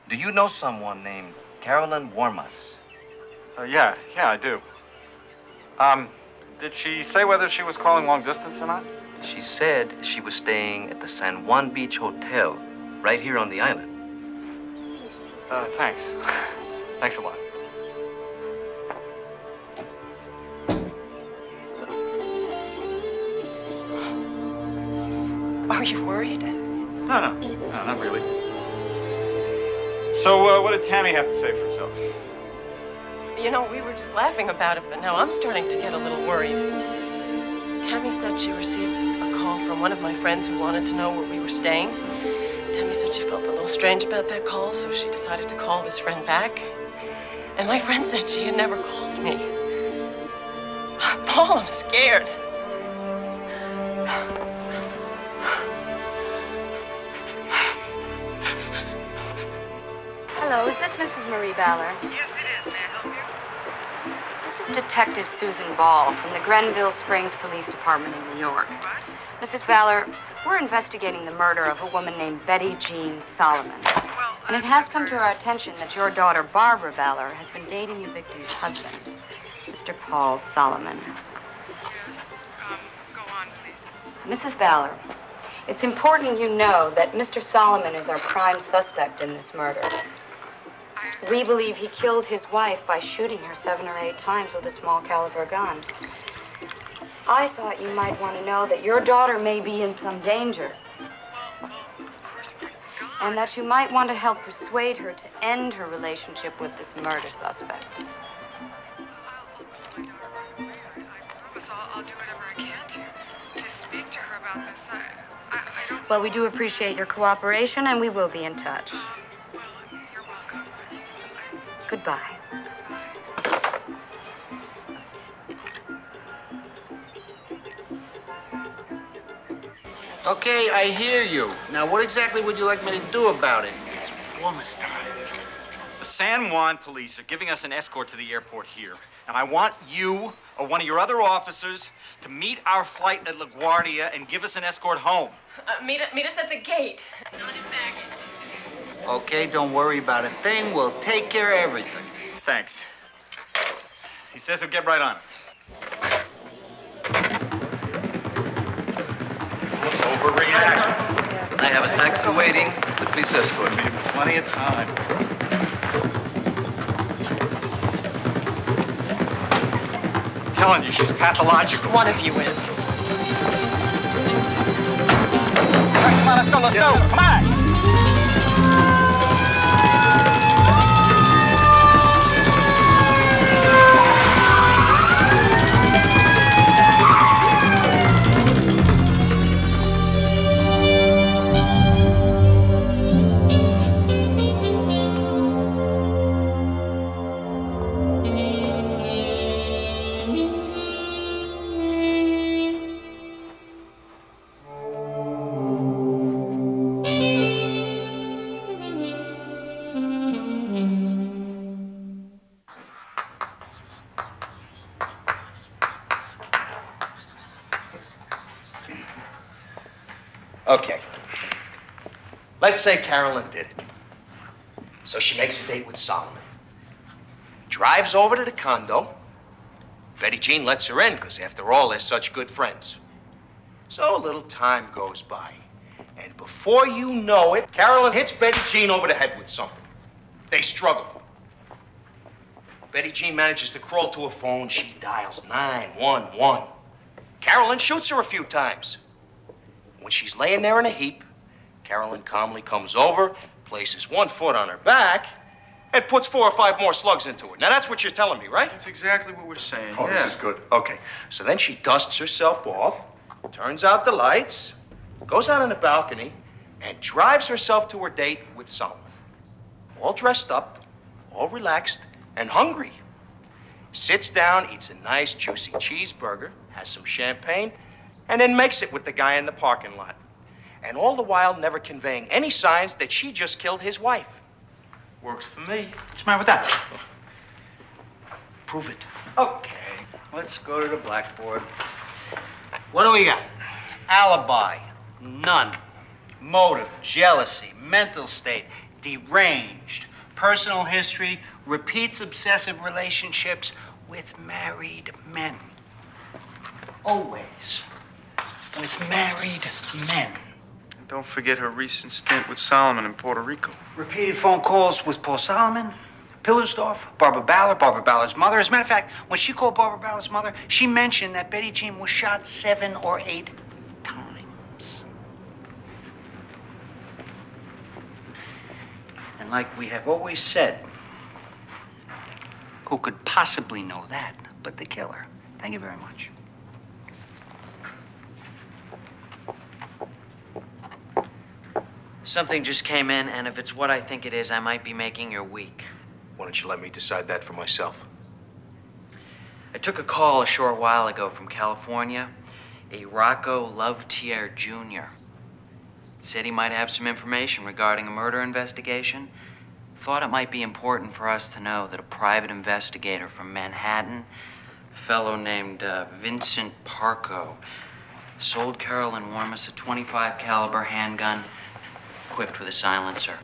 Do you know someone named Carolyn Warmus? Yeah, I do. Did she say whether she was calling long distance or not? She said she was staying at the San Juan Beach Hotel, right here on the island. Thanks. Thanks a lot. Are you worried? No, not really. So, what did Tammy have to say for herself? You know, we were just laughing about it, but now I'm starting to get a little worried. Tammy said she received a call from one of my friends who wanted to know where we were staying. Tammy said she felt a little strange about that call, so she decided to call this friend back. And my friend said she had never called me. Paul, I'm scared. Hello, is this Mrs. Marie Baller? Yes, it is. May I help you? This is Detective Susan Ball from the Grenville Springs Police Department in New York. What? Mrs. Baller, we're investigating the murder of a woman named Betty Jean Solomon. Well, And it has come to our attention that your daughter, Barbara Valor, has been dating your victim's husband, Mr. Paul Solomon. Go on, please. Mrs. Valor, it's important you know that Mr. Solomon is our prime suspect in this murder. We believe he killed his wife by shooting her 7 or 8 times with a small caliber gun. I thought you might want to know that your daughter may be in some danger. And that you might want to help persuade her to end her relationship with this murder suspect. I promise I'll do whatever I can to speak to her about this. I don't... Well, we do appreciate your cooperation, and we will be in touch. Well, you're welcome. Goodbye. Okay, I hear you. Now, what exactly would you like me to do about it? It's Warmus time. The San Juan police are giving us an escort to the airport here. And I want you or one of your other officers to meet our flight at LaGuardia and give us an escort home. Meet us at the gate. Okay, don't worry about a thing. We'll take care of everything. Thanks. He says he'll get right on it. Overreact. I have a taxi waiting. The police escort. We have plenty of time. I'm telling you, she's pathological. One of you is. All right, come on, let's go, Come on! Okay. Let's say Carolyn did it. So she makes a date with Solomon. Drives over to the condo. Betty Jean lets her in, because after all, they're such good friends. So a little time goes by. And before you know it, Carolyn hits Betty Jean over the head with something. They struggle. Betty Jean manages to crawl to her phone. She dials 911. Carolyn shoots her a few times. When she's laying there in a heap, Carolyn calmly comes over, places one foot on her back, and puts 4 or 5 more slugs into it. Now, that's what you're telling me, right? That's exactly what we're saying. Oh, yeah. this is good. Okay. So then she dusts herself off, turns out the lights, goes out on the balcony, and drives herself to her date with Solomon. All dressed up, all relaxed, and hungry. Sits down, eats a nice, juicy cheeseburger, has some champagne, and then makes it with the guy in the parking lot. And all the while never conveying any signs that she just killed his wife. Works for me. What's the matter with that? Prove it. Okay, let's go to the blackboard. What do we got? Alibi, none. Motive, jealousy, mental state, deranged. Personal history, repeats obsessive relationships with married men. Always with married men. And don't forget her recent stint with Solomon in Puerto Rico. Repeated phone calls with Paul Solomon, Pillersdorf, Barbara Balor's mother. As a matter of fact, when she called Barbara Balor's mother, she mentioned that Betty Jean was shot 7 or 8 times. And like we have always said, who could possibly know that but the killer? Thank you very much. Something just came in, and if it's what I think it is, I might be making your week. Why don't you let me decide that for myself? I took a call a short while ago from California. A Rocco Lovetier Jr. Said he might have some information regarding a murder investigation. Thought it might be important for us to know that a private investigator from Manhattan, a fellow named Vincent Parco, sold Carolyn Warmus a .25 caliber handgun equipped with a silencer.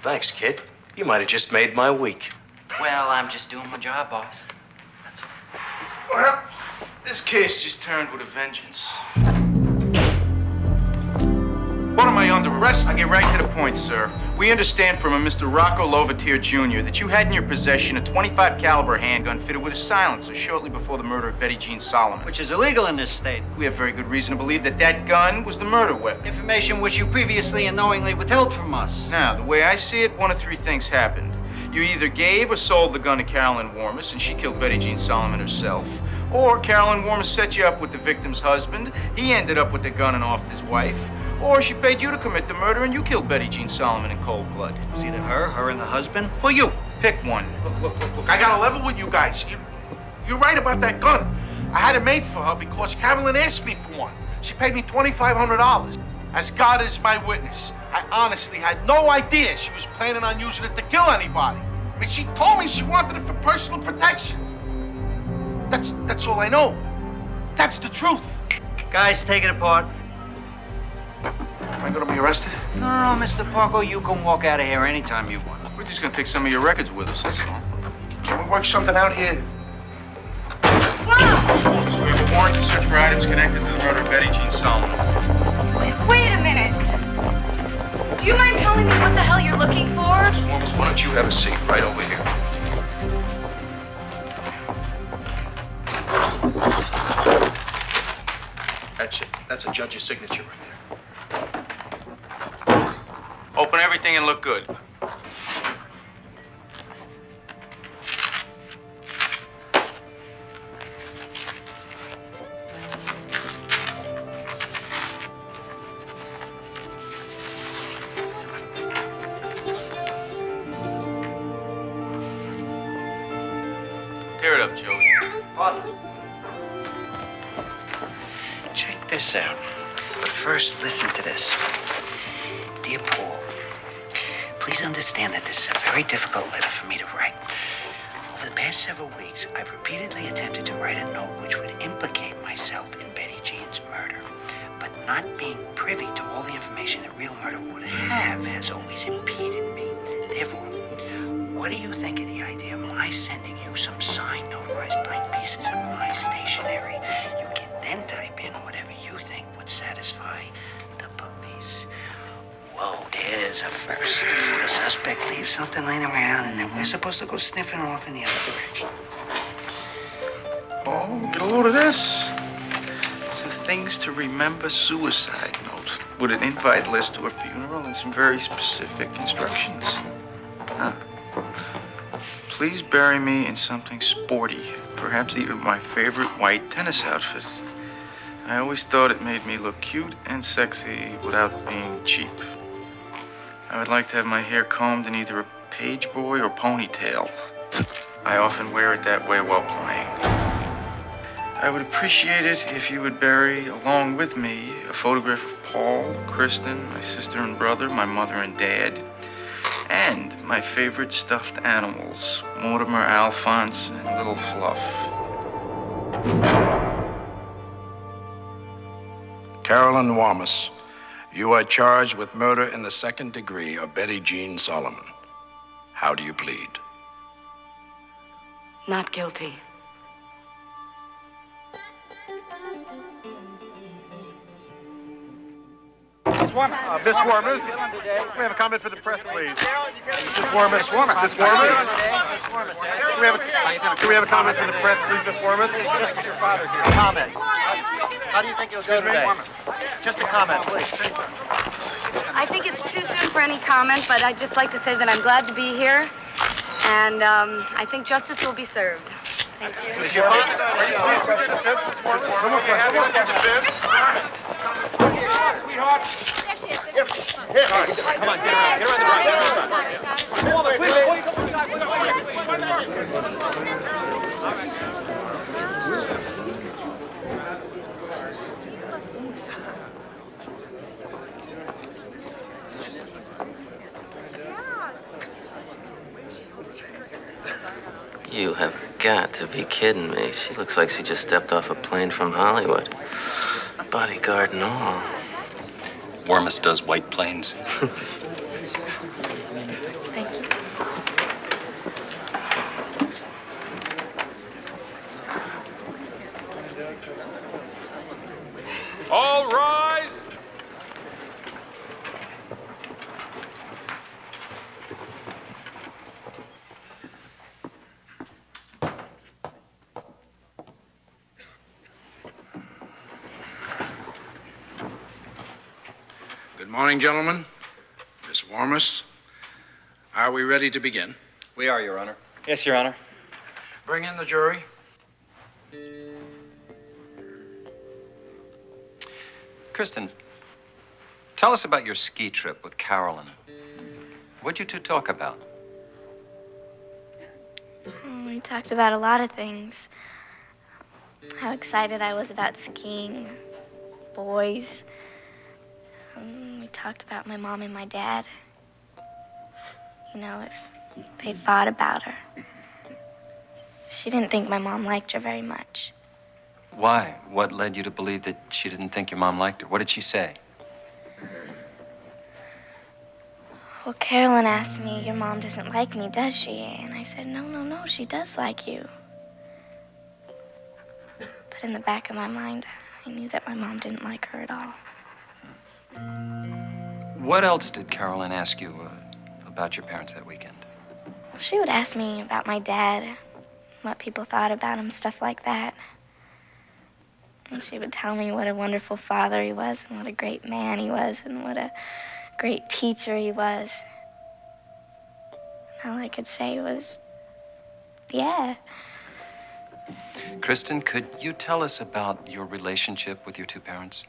Thanks, kid. You might have just made my week. Well, I'm just doing my job, boss. Well, this case just turned with a vengeance. What am I under arrest? I get right to the point, sir. We understand from a Mr. Rocco Lovatier Jr. that you had in your possession a .25 caliber handgun fitted with a silencer shortly before the murder of Betty Jean Solomon. Which is illegal in this state. We have very good reason to believe that that gun was the murder weapon. Information which you previously and knowingly withheld from us. Now, the way I see it, one of three things happened. You either gave or sold the gun to Carolyn Warmus, and she killed Betty Jean Solomon herself. Or Carolyn Warmus set you up with the victim's husband. He ended up with the gun and offed his wife. Or she paid you to commit the murder and you killed Betty Jean Solomon in cold blood. It was either her and the husband, or you. Pick one. Look, I got a level with you guys. You're right about that gun. I had it made for her because Carolyn asked me for one. She paid me $2,500. As God is my witness, I honestly had no idea she was planning on using it to kill anybody. I mean, she told me she wanted it for personal protection. That's all I know. That's the truth. Guys, take it apart. Am I gonna be arrested? No, Mr. Parko, you can walk out of here anytime you want. We're just gonna take some of your records with us, that's all. Can we work something out here? We have a warrant to search for items connected to the murder of Betty Jean Solomon. Wait a minute. Do you mind telling me what the hell you're looking for? Miss Warmus, why don't you have a seat right over here? That's it. That's a judge's signature right there. Open everything and look good. Tear it up, Joey. Check this out. But first, listen to this. Dear Paul, please understand that this is a very difficult letter for me to write. Over the past several weeks, I've repeatedly attempted to write a note which would implicate myself in Betty Jean's murder. But not being privy to all the information a real murder would have has always impeded me. Therefore, what do you think of the idea of my sending you some signed, notarized blank pieces of my stationery? You can then type in whatever you think would satisfy the police. Whoa, there's a first. The suspect leaves something laying around, and then we're supposed to go sniffing off in the other direction. Oh, get a load of this. It's a things to remember suicide note with an invite list to a funeral and some very specific instructions. Huh. Please bury me in something sporty, perhaps even my favorite white tennis outfit. I always thought it made me look cute and sexy without being cheap. I would like to have my hair combed in either a page boy or ponytail. I often wear it that way while playing. I would appreciate it if you would bury, along with me, a photograph of Paul, Kristen, my sister and brother, my mother and dad, and my favorite stuffed animals, Mortimer, Alphonse, and Little Fluff. Carolyn Warmus, you are charged with murder in the second degree of Betty Jean Solomon. How do you plead? Not guilty. Miss Warmus, we have a comment for the press, please. Miss Warmus. Miss Warmus. Do we have a comment for the press, please, Miss Warmus? Just your father here. Comment. How do you think you'll go today? Just a comment, please. I think it's too soon for any comment, but I'd just like to say that I'm glad to be here, and I think justice will be served. Thank you. Is your father, are you pleased with your defense, Miss Warmus? Someone can have your defense. Sweetheart. Here, come on, get around. Get around the You have got to be kidding me. She looks like she just stepped off a plane from Hollywood. Bodyguard and all. Warmus does white planes. Good morning, gentlemen. Miss Warmus, are we ready to begin? We are, Your Honor. Yes, Your Honor. Bring in the jury. Kristen, tell us about your ski trip with Carolyn. What'd you two talk about? We talked about a lot of things. How excited I was about skiing, boys. We talked about my mom and my dad. You know, if they fought about her. She didn't think my mom liked her very much. Why? What led you to believe that she didn't think your mom liked her? What did she say? Well, Carolyn asked me, your mom doesn't like me, does she? And I said, no, she does like you. But in the back of my mind, I knew that my mom didn't like her at all. What else did Carolyn ask you about your parents that weekend? She would ask me about my dad, what people thought about him, stuff like that. And she would tell me what a wonderful father he was, and what a great man he was, and what a great teacher he was. All I could say was, yeah. Kristen, could you tell us about your relationship with your two parents?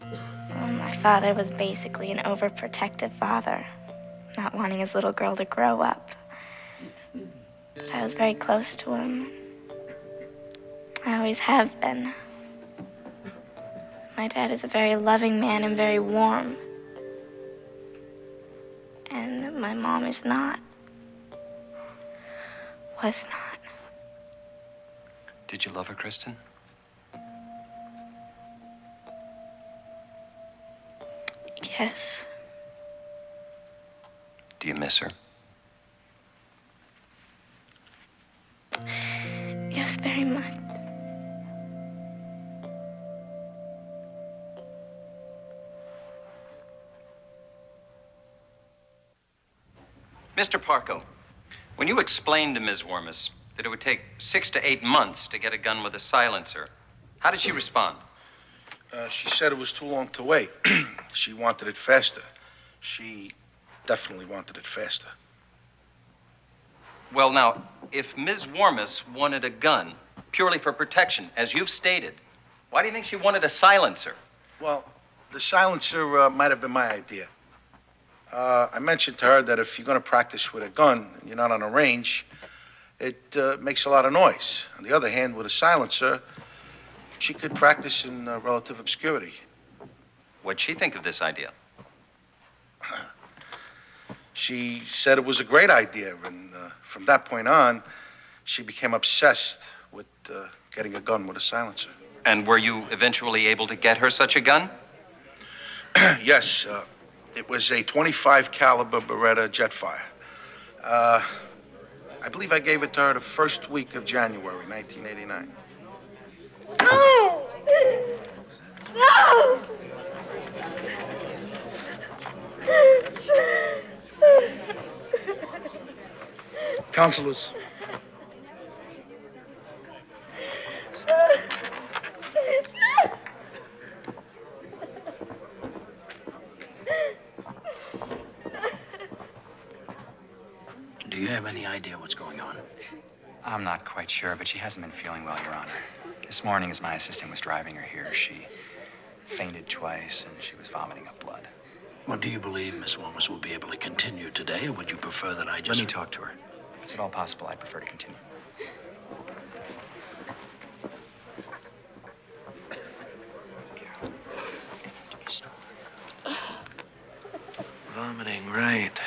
Well, my father was basically an overprotective father, not wanting his little girl to grow up. But I was very close to him. I always have been. My dad is a very loving man and very warm. And my mom is not. Was not. Did you love her, Kristen? Yes. Do you miss her? Yes, very much. Mr. Parko, when you explained to Ms. Warmus that it would take 6 to 8 months to get a gun with a silencer, how did she respond? She said it was too long to wait. She wanted it faster. She definitely wanted it faster. Well, now, if Ms. Warmus wanted a gun purely for protection, as you've stated, why do you think she wanted a silencer? Well, the silencer might have been my idea. I mentioned to her that if you're going to practice with a gun and you're not on a range, it makes a lot of noise. On the other hand, with a silencer, she could practice in relative obscurity. What'd she think of this idea? She said it was a great idea, and from that point on, she became obsessed with getting a gun with a silencer. And were you eventually able to get her such a gun? Yes, it was a .25 caliber Beretta Jetfire. I believe I gave it to her the first week of January, 1989. No! No! Counselors. Do you have any idea what's going on? I'm not quite sure, but she hasn't been feeling well, Your Honor. This morning, as my assistant was driving her here, she fainted twice and she was vomiting up blood. Well, do you believe Miss Warmus will be able to continue today, or would you prefer that I just... Let me talk to her. If it's at all possible, I'd prefer to continue. Vomiting, right.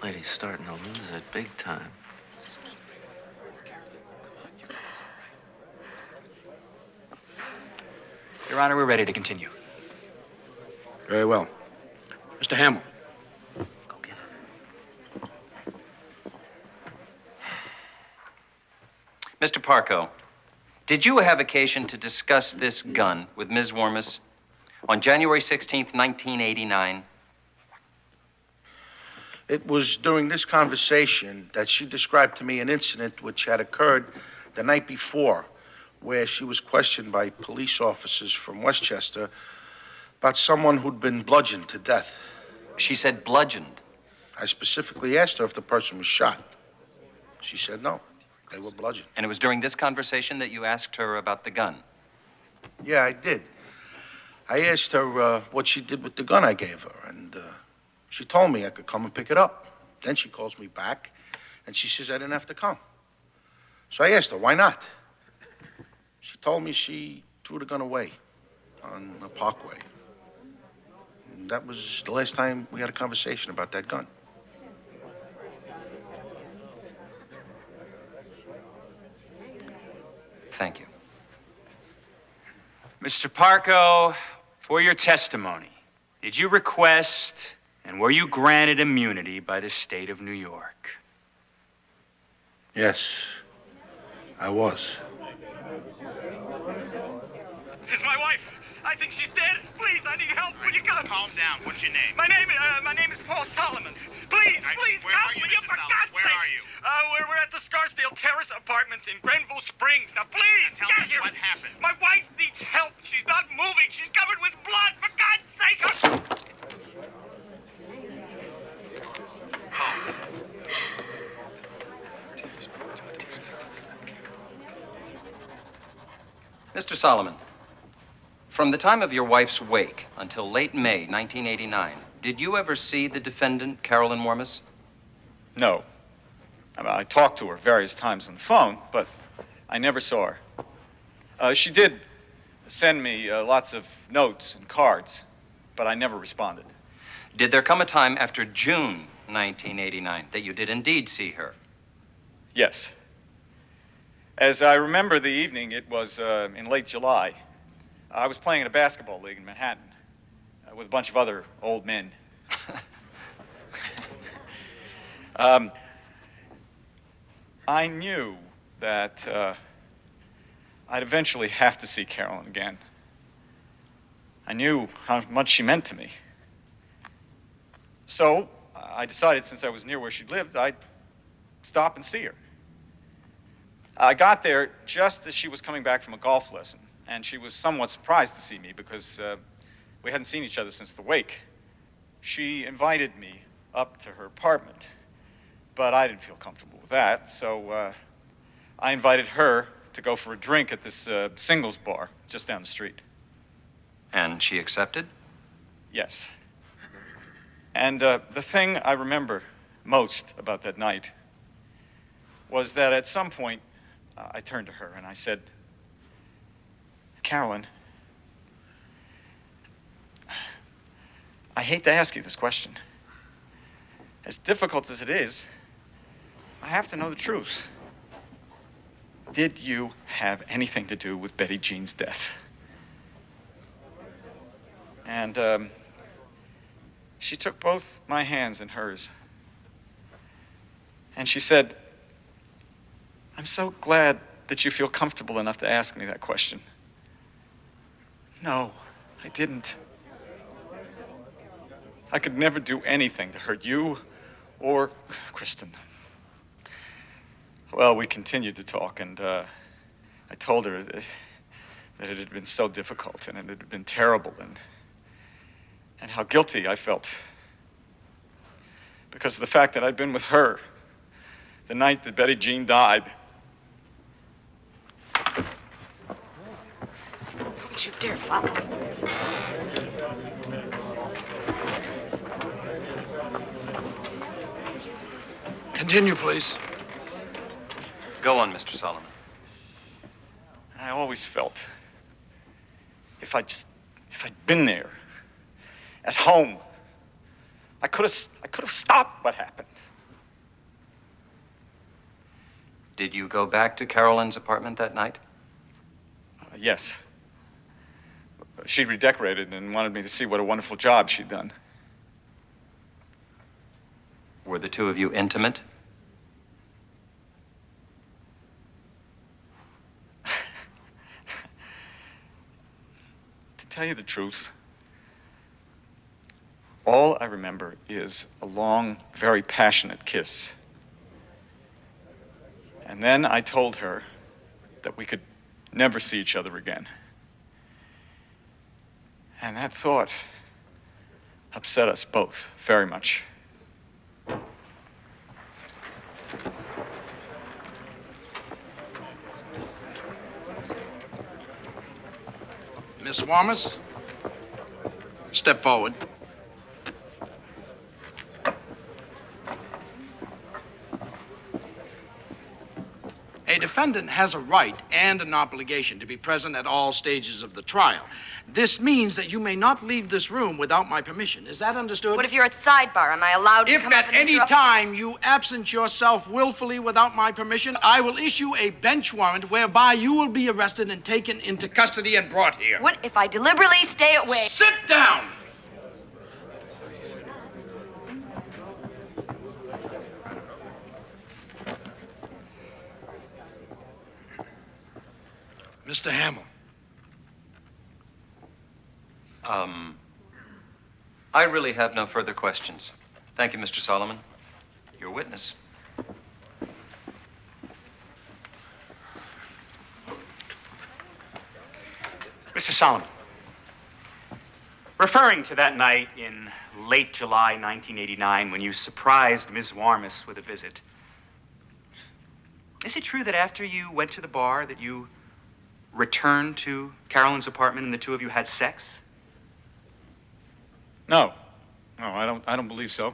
Lady's starting to lose it big time. Your Honor, we're ready to continue. Very well. Mr. Hamill. Mr. Parko, did you have occasion to discuss this gun with Ms. Warmus on January 16th, 1989? It was during this conversation that she described to me an incident which had occurred the night before where she was questioned by police officers from Westchester about someone who'd been bludgeoned to death. She said bludgeoned? I specifically asked her if the person was shot. She said no, they were bludgeoned. And it was during this conversation that you asked her about the gun? Yeah, I did. I asked her what she did with the gun I gave her, and she told me I could come and pick it up. Then she calls me back, and she says I didn't have to come. So I asked her, why not? She told me she threw the gun away on the parkway. And that was the last time we had a conversation about that gun. Thank you. Mr. Parco, for your testimony, did you request and were you granted immunity by the state of New York? Yes, I was. It's my wife. I think she's dead. Please, I need help. Will you come? Calm down. What's your name? My name is Paul Solomon. Please, please, where come. are you, Will you, Mr. for Solomon? God's Where sake? are you? We're at the Scarsdale Terrace Apartments in Grenville Springs. Now, please, Tell get me here. what happened. My wife needs help. She's not moving. She's covered with blood. For God's sake. Mr. Solomon, from the time of your wife's wake until late May 1989, did you ever see the defendant, Carolyn Warmus? No. I talked to her various times on the phone, but I never saw her. She did send me lots of notes and cards, but I never responded. Did there come a time after June 1989 that you did indeed see her? Yes. As I remember the evening, it was in late July. I was playing in a basketball league in Manhattan with a bunch of other old men. I knew that I'd eventually have to see Carolyn again. I knew how much she meant to me. So I decided, since I was near where she lived, I'd stop and see her. I got there just as she was coming back from a golf lesson, and she was somewhat surprised to see me because we hadn't seen each other since the wake. She invited me up to her apartment, but I didn't feel comfortable with that, so I invited her to go for a drink at this singles bar just down the street. And she accepted? Yes. And the thing I remember most about that night was that at some point, I turned to her and I said, Carolyn, I hate to ask you this question. As difficult as it is, I have to know the truth. Did you have anything to do with Betty Jean's death? And she took both my hands in hers. And she said, I'm so glad that you feel comfortable enough to ask me that question. No, I didn't. I could never do anything to hurt you or Kristen. Well, we continued to talk, and I told her that it had been so difficult, and it had been terrible, and how guilty I felt because of the fact that I'd been with her the night that Betty Jean died. Don't you dare follow. Continue, please. Go on, Mr. Solomon. I always felt if I'd been there, at home, I could have stopped what happened. Did you go back to Carolyn's apartment that night? Yes. She'd redecorated and wanted me to see what a wonderful job she'd done. Were the two of you intimate? To tell you the truth, all I remember is a long, very passionate kiss. And then I told her that we could never see each other again. And that thought upset us both very much. Miss Warmus, step forward. A defendant has a right and an obligation to be present at all stages of the trial. This means that you may not leave this room without my permission. Is that understood? What if you're at sidebar? Am I allowed to If come up at and any interrupt? time you absent yourself willfully without my permission, I will issue a bench warrant whereby you will be arrested and taken into custody and brought here. What if I deliberately stay away? Sit down! Mr. Hamill. I really have no further questions. Thank you, Mr. Solomon. Your witness. Mr. Solomon, referring to that night in late July 1989 when you surprised Ms. Warmus with a visit, is it true that after you went to the bar that you returned to Carolyn's apartment and the two of you had sex? No, I don't believe so.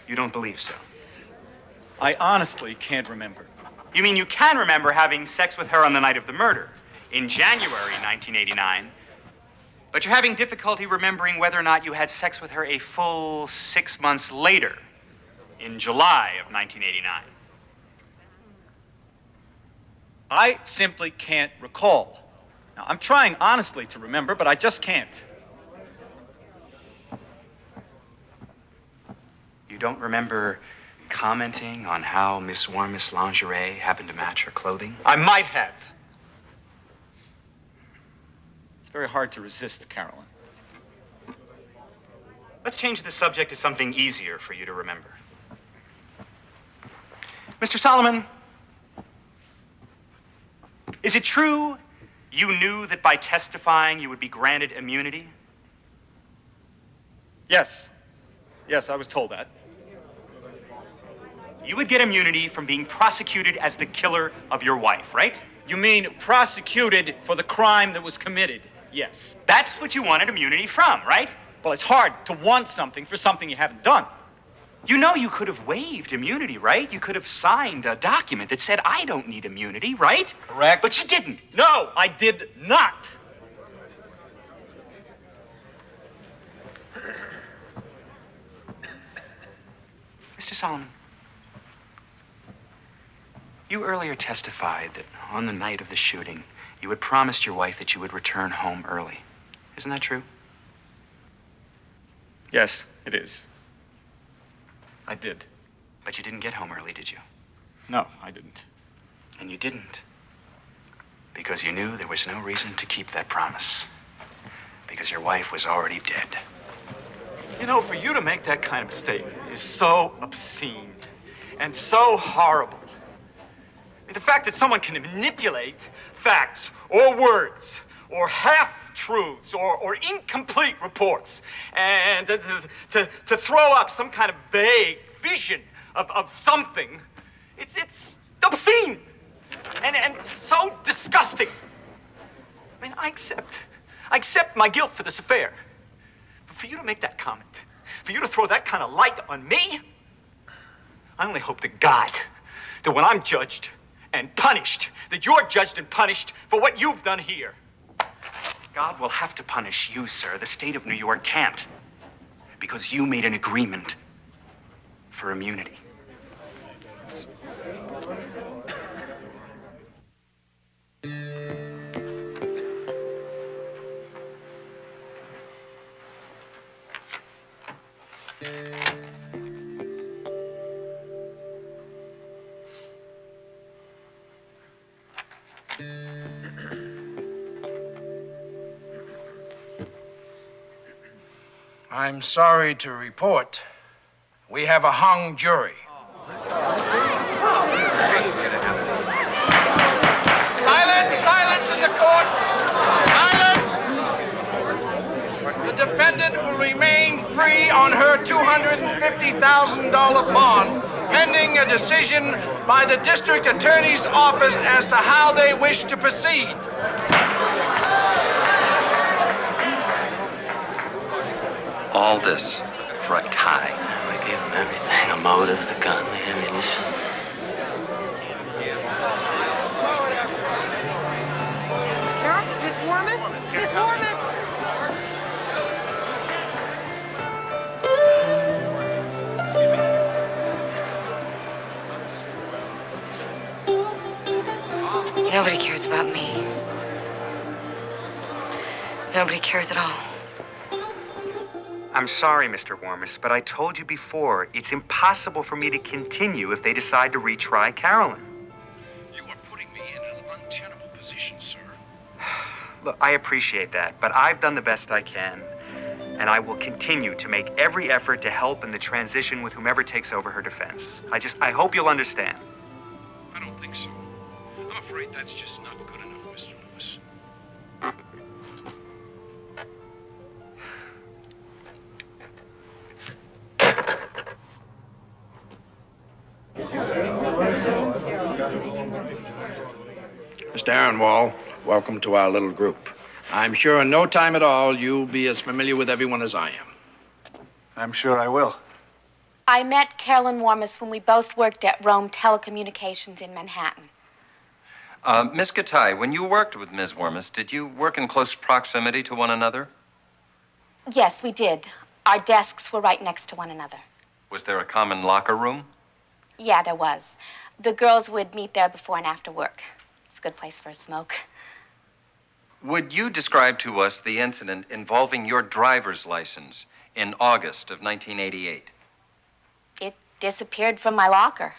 You don't believe so? I honestly can't remember. You mean you can remember having sex with her on the night of the murder, in January 1989, but you're having difficulty remembering whether or not you had sex with her a full 6 months later, in July of 1989. I simply can't recall. Now, I'm trying honestly to remember, but I just can't. You don't remember commenting on how Miss Warmus' lingerie happened to match her clothing? I might have. It's very hard to resist, Carolyn. Let's change the subject to something easier for you to remember. Mr. Solomon, is it true you knew that by testifying you would be granted immunity? Yes. Yes, I was told that. You would get immunity from being prosecuted as the killer of your wife, right? You mean prosecuted for the crime that was committed? Yes. That's what you wanted immunity from, right? Well, it's hard to want something for something you haven't done. You know you could have waived immunity, right? You could have signed a document that said, I don't need immunity, right? Correct. But you didn't. No, I did not. Mr. Solomon, you earlier testified that on the night of the shooting, you had promised your wife that you would return home early. Isn't that true? Yes, it is. I did. But you didn't get home early, did you? No, I didn't. And you didn't because you knew there was no reason to keep that promise. Because your wife was already dead. You know, for you to make that kind of statement is so obscene and so horrible. I mean, the fact that someone can manipulate facts or words or half-truths or incomplete reports and to throw up some kind of vague vision of something, it's obscene and so disgusting. I mean, I accept my guilt for this affair. But for you to make that comment, for you to throw that kind of light on me, I only hope to God that when I'm judged and punished, that you're judged and punished for what you've done here. God will have to punish you, sir. The state of New York can't. Because you made an agreement for immunity. I'm sorry to report, we have a hung jury. Silence in the defendant will remain free on her $250,000 bond, pending a decision by the district attorney's office as to how they wish to proceed. All this for a tie. We gave him everything, a motive, the gun, the ammunition. Miss Warmus? Miss Warmus? Nobody cares about me. Nobody cares at all. I'm sorry, Mr. Warmus, but I told you before, it's impossible for me to continue if they decide to retry Carolyn. You are putting me in an untenable position, sir. Look, I appreciate that, but I've done the best I can, and I will continue to make every effort to help in the transition with whomever takes over her defense. I hope you'll understand. I don't think so. I'm afraid that's just not good enough, Mr. Lewis. Mr. Aaronwall, welcome to our little group. I'm sure in no time at all you'll be as familiar with everyone as I am. I'm sure I will. I met Carolyn Warmus when we both worked at Rome Telecommunications in Manhattan. Miss Gatai, when you worked with Ms. Warmus, did you work in close proximity to one another? Yes, we did. Our desks were right next to one another. Was there a common locker room? Yeah, there was. The girls would meet there before and after work. It's a good place for a smoke. Would you describe to us the incident involving your driver's license in August of 1988? It disappeared from my locker.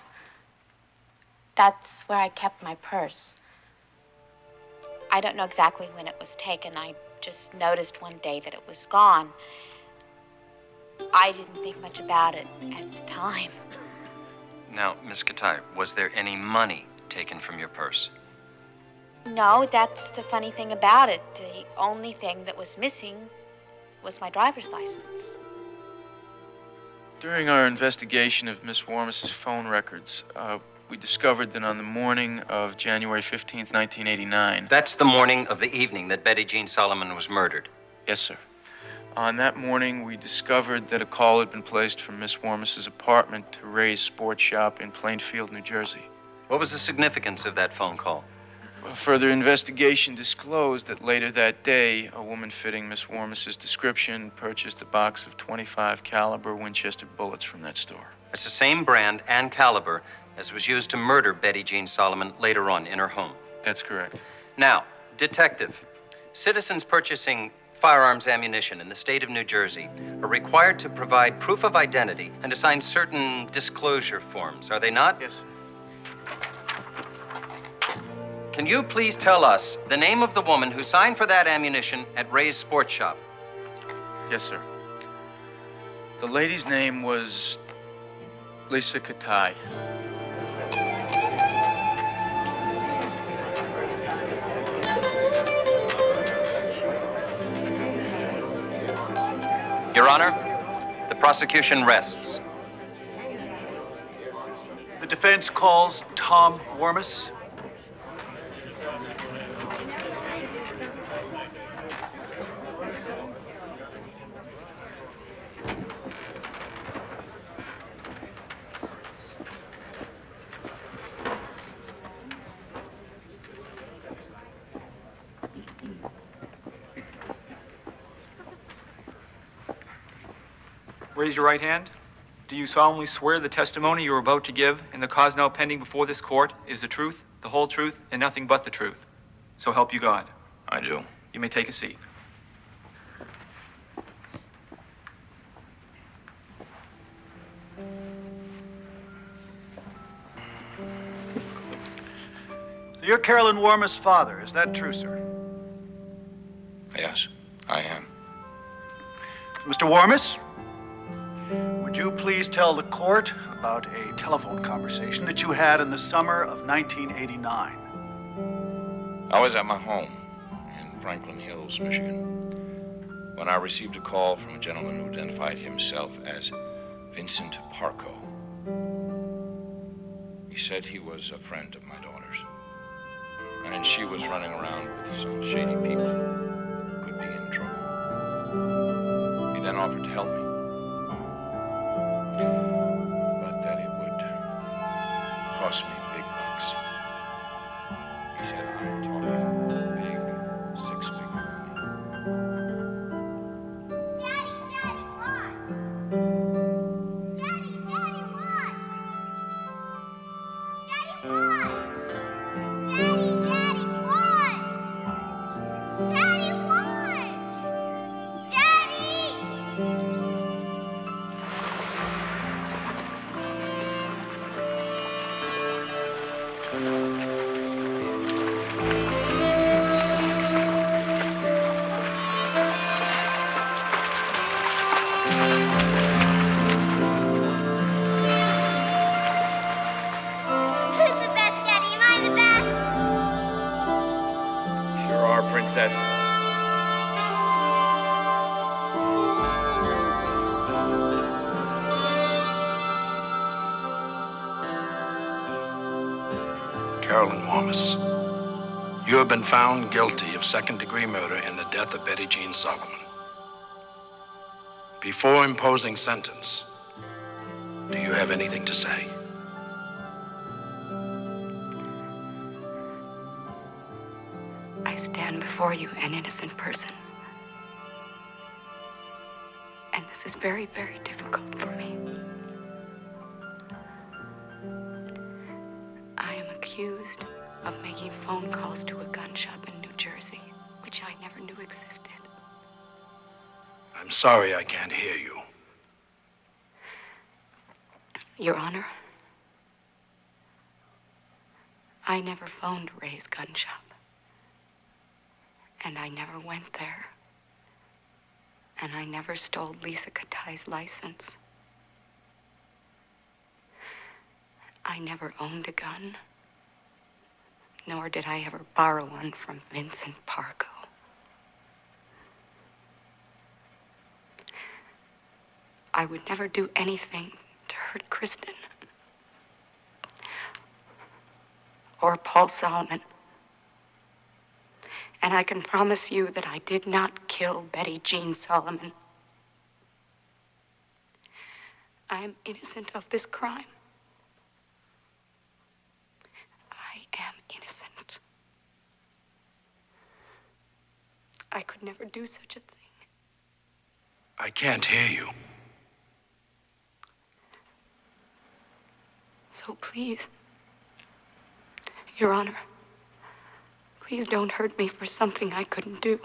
That's where I kept my purse. I don't know exactly when it was taken. I just noticed one day that it was gone. I didn't think much about it at the time. Now, Miss Gatai, was there any money taken from your purse? No, that's the funny thing about it. The only thing that was missing was my driver's license. During our investigation of Miss Warmus's phone records, we discovered that on the morning of January 15th, 1989... That's the morning of the evening that Betty Jean Solomon was murdered. Yes, sir. On that morning, we discovered that a call had been placed from Miss Warmus's apartment to Ray's Sports Shop in Plainfield, New Jersey. What was the significance of that phone call? Well, further investigation disclosed that later that day, a woman fitting Miss Warmus's description purchased a box of .25 caliber Winchester bullets from that store. It's the same brand and caliber as was used to murder Betty Jean Solomon later on in her home. That's correct. Now, detective, citizens purchasing firearms ammunition in the state of New Jersey are required to provide proof of identity and to sign certain disclosure forms, are they not? Yes. Can you please tell us the name of the woman who signed for that ammunition at Ray's Sports Shop? Yes, sir. The lady's name was Lisa Katai. Your Honor, the prosecution rests. The defense calls Tom Warmus. Raise your right hand. Do you solemnly swear the testimony you are about to give in the cause now pending before this court is the truth, the whole truth, and nothing but the truth? So help you God. I do. You may take a seat. So you're Carolyn Warmus' father, is that true, sir? Yes, I am. Mr. Warmus, would you please tell the court about a telephone conversation that you had in the summer of 1989? I was at my home in Franklin Hills, Michigan. when I received a call from a gentleman who identified himself as Vincent Parco. He said he was a friend of my daughter's, and she was running around with some shady people who could be in trouble. He then offered to help me, but that it would cost me big bucks. He said, I'm talking big, six-figure money. Princess. Carolyn Warmus, you have been found guilty of second-degree murder in the death of Betty Jean Solomon. Before imposing sentence, do you have anything to say? I stand before you an innocent person. And this is very, very difficult for me. I am accused of making phone calls to a gun shop in New Jersey, which I never knew existed. I'm sorry I can't hear you. Your Honor, I never phoned Ray's gun shop. And I never went there. And I never stole Lisa Katai's license. I never owned a gun. Nor did I ever borrow one from Vincent Parco. I would never do anything to hurt Kristen. Or Paul Solomon. And I can promise you that I did not kill Betty Jean Solomon. I am innocent of this crime. I am innocent. I could never do such a thing. I can't hear you. So please, Your Honor, please don't hurt me for something I couldn't do.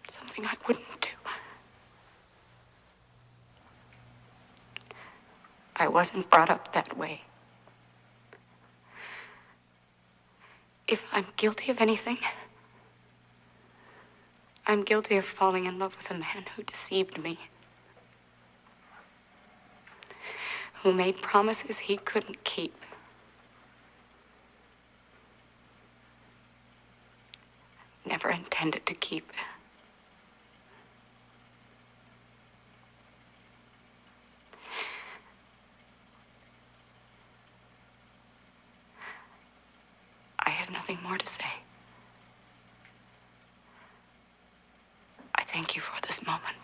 Something I wouldn't do. I wasn't brought up that way. If I'm guilty of anything, I'm guilty of falling in love with a man who deceived me. Who made promises he couldn't keep. Never intended to keep. I have nothing more to say. I thank you for this moment.